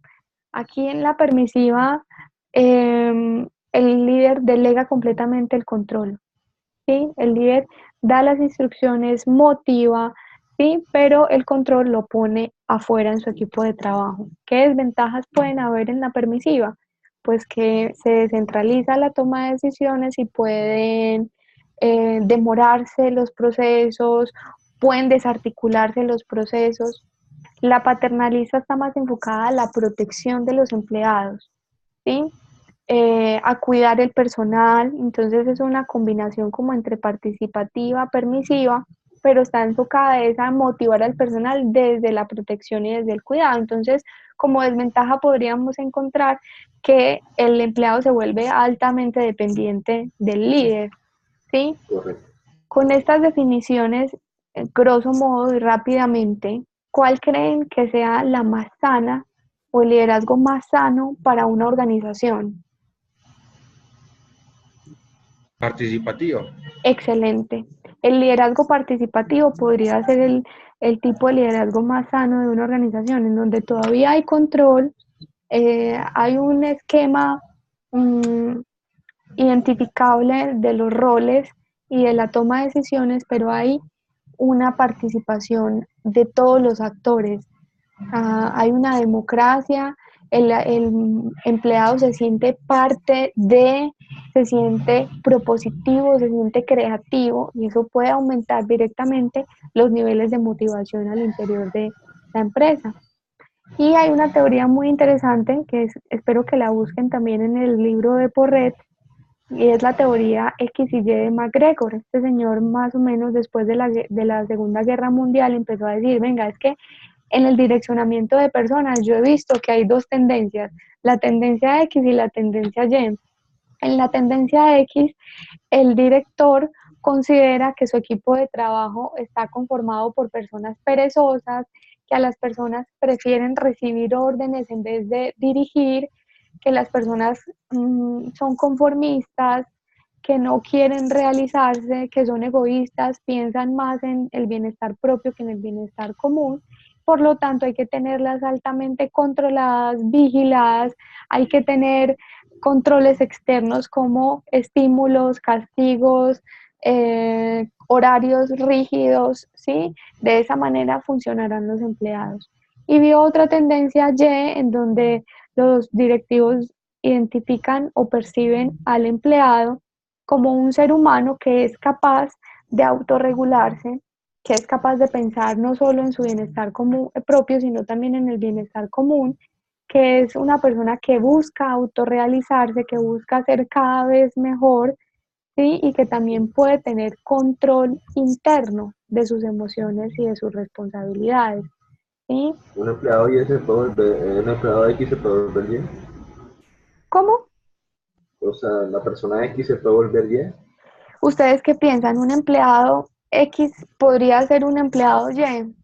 aquí en la permisiva, el líder delega completamente el control, ¿sí? El líder da las instrucciones, motiva, ¿sí? Pero el control lo pone afuera en su equipo de trabajo. ¿Qué desventajas pueden haber en la permisiva? Pues que se descentraliza la toma de decisiones y pueden demorarse los procesos, pueden desarticularse los procesos. La paternalista está más enfocada a la protección de los empleados, ¿sí? A cuidar el personal, entonces es una combinación como entre participativa, permisiva, pero está enfocada a motivar al personal desde la protección y desde el cuidado. Entonces, como desventaja podríamos encontrar que el empleado se vuelve altamente dependiente del líder, ¿sí? Correcto. Con estas definiciones, grosso modo y rápidamente, ¿cuál creen que sea la más sana o el liderazgo más sano para una organización? Participativo. Excelente. El liderazgo participativo podría ser el tipo de liderazgo más sano de una organización, en donde todavía hay control, hay un esquema identificable de los roles y de la toma de decisiones, pero hay una participación de todos los actores. Hay una democracia, el empleado se siente parte de, se siente propositivo, se siente creativo y eso puede aumentar directamente los niveles de motivación al interior de la empresa. Y hay una teoría muy interesante espero que la busquen también en el libro de Porret, y es la teoría X y Y de MacGregor. Este señor más o menos después de la Segunda Guerra Mundial empezó a decir, venga, es que en el direccionamiento de personas yo he visto que hay dos tendencias, la tendencia X y la tendencia Y. En la tendencia X, el director considera que su equipo de trabajo está conformado por personas perezosas, que a las personas prefieren recibir órdenes en vez de dirigir, que las personas son conformistas, que no quieren realizarse, que son egoístas, piensan más en el bienestar propio que en el bienestar común. Por lo tanto, hay que tenerlas altamente controladas, vigiladas, hay que tener controles externos como estímulos, castigos, horarios rígidos, ¿sí? De esa manera funcionarán los empleados. Y vio otra tendencia Y en donde los directivos identifican o perciben al empleado como un ser humano que es capaz de autorregularse, que es capaz de pensar no solo en su bienestar propio, sino también en el bienestar común, que es una persona que busca autorrealizarse, que busca ser cada vez mejor, ¿sí? Y que también puede tener control interno de sus emociones y de sus responsabilidades, ¿sí? Un empleado Y se puede volver, un empleado X se puede volver Y. ¿Cómo? O sea, la persona X se puede volver Y. ¿Ustedes qué piensan? ¿Un empleado X podría ser un empleado Y?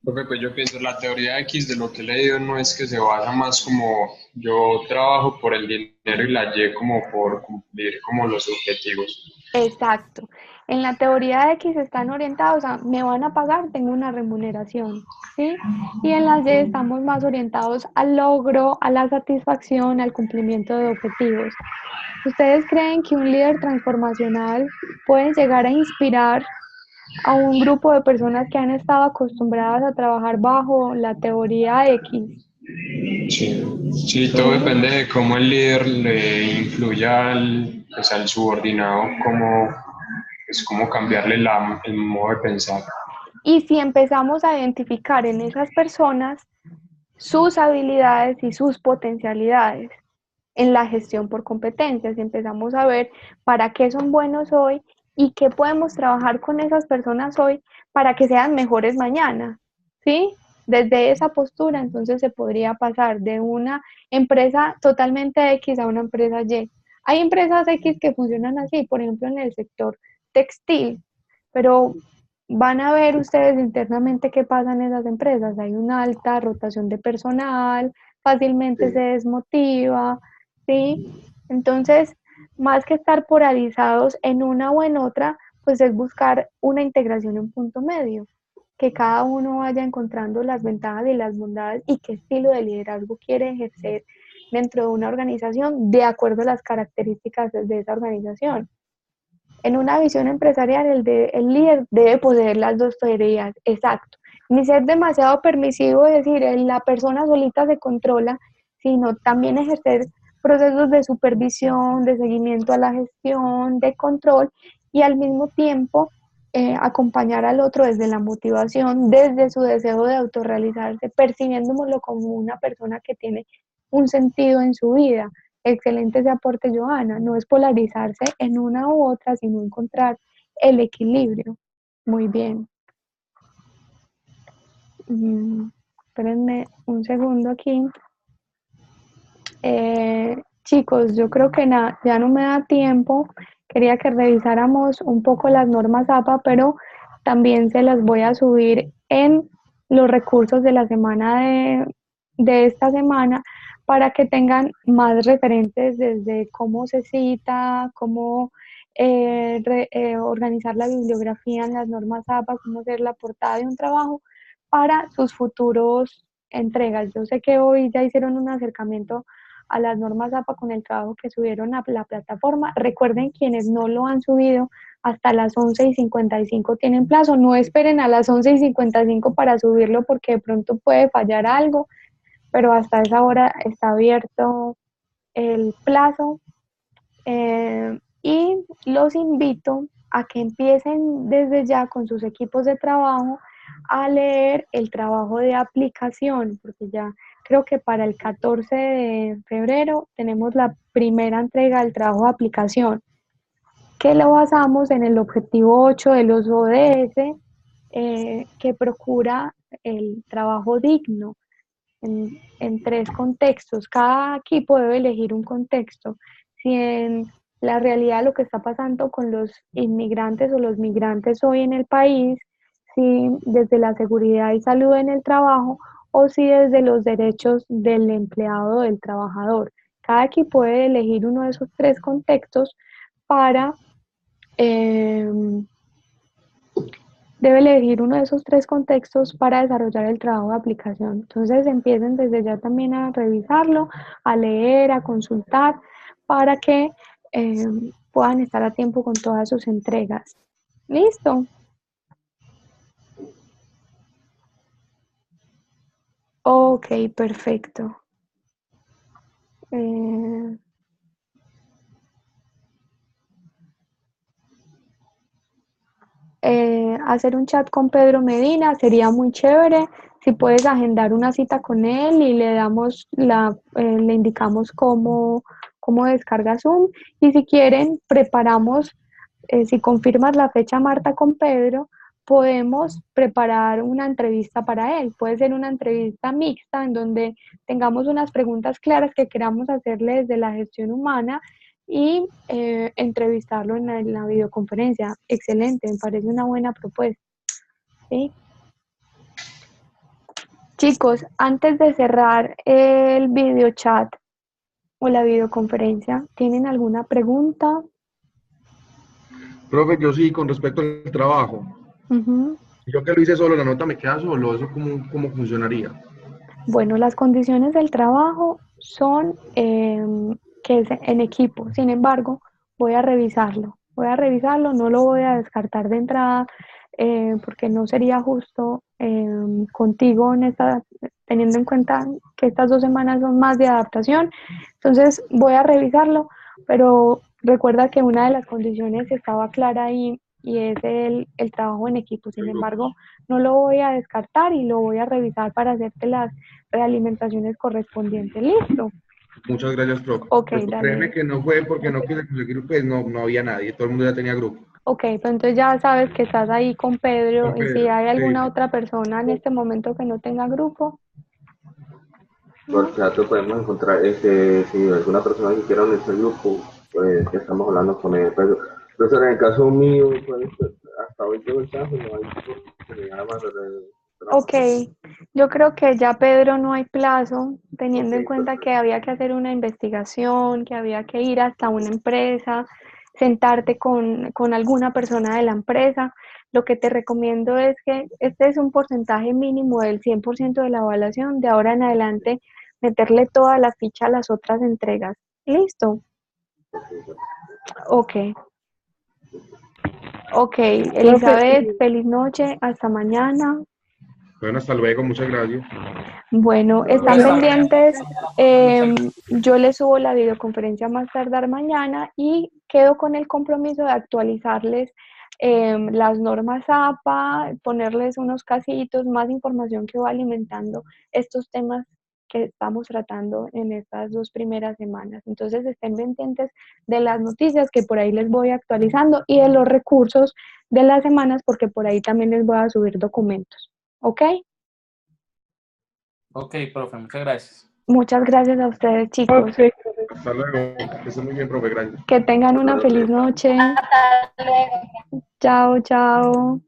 Profe, pues yo pienso, la teoría X de lo que he leído no es que se basa más como yo trabajo por el dinero y la Y como por cumplir como los objetivos. Exacto. En la teoría X están orientados a me van a pagar, tengo una remuneración, ¿sí? Y en las Y estamos más orientados al logro, a la satisfacción, al cumplimiento de objetivos. ¿Ustedes creen que un líder transformacional puede llegar a inspirar a un grupo de personas que han estado acostumbradas a trabajar bajo la teoría X? Sí, sí, todo depende de cómo el líder le influya pues, al subordinado, cómo cambiarle el modo de pensar. Y si empezamos a identificar en esas personas sus habilidades y sus potencialidades en la gestión por competencias, y empezamos a ver para qué son buenos hoy y qué podemos trabajar con esas personas hoy para que sean mejores mañana, ¿sí? Desde esa postura, entonces se podría pasar de una empresa totalmente X a una empresa Y. Hay empresas X que funcionan así, por ejemplo, en el sector textil, pero van a ver ustedes internamente qué pasa en esas empresas. Hay una alta rotación de personal, fácilmente se desmotiva, ¿sí? Entonces, más que estar polarizados en una o en otra, pues es buscar una integración en punto medio, que cada uno vaya encontrando las ventajas y las bondades y qué estilo de liderazgo quiere ejercer dentro de una organización de acuerdo a las características de esa organización. En una visión empresarial, el líder debe poseer las dos tareas, exacto. Ni ser demasiado permisivo, es decir, la persona solita se controla, sino también ejercer procesos de supervisión, de seguimiento a la gestión, de control y al mismo tiempo acompañar al otro desde la motivación, desde su deseo de autorrealizarse, percibiéndolo como una persona que tiene un sentido en su vida. Excelente ese aporte, Johanna. No es polarizarse en una u otra, sino encontrar el equilibrio. Muy bien. Espérenme un segundo aquí. Chicos, yo creo que ya no me da tiempo. Quería que revisáramos un poco las normas APA, pero también se las voy a subir en los recursos de la semana de esta semana para que tengan más referentes desde cómo se cita, cómo organizar la bibliografía en las normas APA, cómo hacer la portada de un trabajo para sus futuros entregas. Yo sé que hoy ya hicieron un acercamiento a las normas APA con el trabajo que subieron a la plataforma. Recuerden, quienes no lo han subido, hasta las 11:55 tienen plazo. No esperen a las 11:55 para subirlo porque de pronto puede fallar algo, pero hasta esa hora está abierto el plazo. Y los invito a que empiecen desde ya con sus equipos de trabajo a leer el trabajo de aplicación, porque ya creo que para el 14 de febrero tenemos la primera entrega del trabajo de aplicación, que lo basamos en el objetivo 8 de los ODS, que procura el trabajo digno en 3 contextos. Cada equipo debe elegir un contexto. Si en la realidad lo que está pasando con los inmigrantes o los migrantes hoy en el país, si desde la seguridad y salud en el trabajo o si desde los derechos del empleado o del trabajador. Cada equipo debe elegir uno de esos 3 contextos para desarrollar el trabajo de aplicación. Entonces empiecen desde ya también a revisarlo, a leer, a consultar, para que puedan estar a tiempo con todas sus entregas. ¿Listo? Ok, perfecto. Hacer un chat con Pedro Medina sería muy chévere. Si puedes agendar una cita con él y le indicamos cómo descarga Zoom. Y si quieren, preparamos, si confirmas la fecha, Marta, con Pedro, podemos preparar una entrevista para él. Puede ser una entrevista mixta en donde tengamos unas preguntas claras que queramos hacerle desde la gestión humana y entrevistarlo en la videoconferencia. Excelente, me parece una buena propuesta. ¿Sí? Chicos, antes de cerrar el video chat o la videoconferencia, ¿tienen alguna pregunta? Profe, yo sí, con respecto al trabajo. Yo que lo hice solo, la nota me queda solo, ¿eso cómo funcionaría? Bueno, las condiciones del trabajo son que es en equipo. Sin embargo, voy a revisarlo, no lo voy a descartar de entrada porque no sería justo contigo teniendo en cuenta que estas 2 semanas son más de adaptación. Entonces voy a revisarlo, pero recuerda que una de las condiciones estaba clara ahí y es el trabajo en equipo. Sin embargo, no lo voy a descartar y lo voy a revisar para hacerte las realimentaciones correspondientes. ¿Listo? Muchas gracias, profe. Ok, pues, dale. créeme que no fue porque no quise conseguir, pues no había nadie, todo el mundo ya tenía grupo. Ok, pues entonces ya sabes que estás ahí con Pedro, y si hay alguna sí. otra persona en este momento que no tenga grupo. Por chat podemos encontrar, si alguna persona que quiera unirse al grupo, pues ya estamos hablando con él. Pero en el caso mío, pues hasta hoy tengo el chance, no hay oportunidad más de Ok, yo creo que ya Pedro no hay plazo, teniendo en cuenta que había que hacer una investigación, que había que ir hasta una empresa, sentarte con alguna persona de la empresa. Lo que te recomiendo es que este es un porcentaje mínimo del 100% de la evaluación, de ahora en adelante meterle toda la ficha a las otras entregas. ¿Listo? Ok. Ok, Elizabeth, feliz noche, hasta mañana. Bueno, hasta luego, muchas gracias. Bueno, están pendientes, yo les subo la videoconferencia más tardar mañana y quedo con el compromiso de actualizarles las normas APA, ponerles unos casitos, más información que va alimentando estos temas que estamos tratando en estas 2 primeras semanas. Entonces estén pendientes de las noticias que por ahí les voy actualizando y de los recursos de las semanas porque por ahí también les voy a subir documentos. ¿Ok? Ok, profe, muchas gracias. Muchas gracias a ustedes, chicos. Ok. Hasta luego. Que estén muy bien, profe. Gracias. Que tengan una feliz noche. Hasta luego. Chao, chao.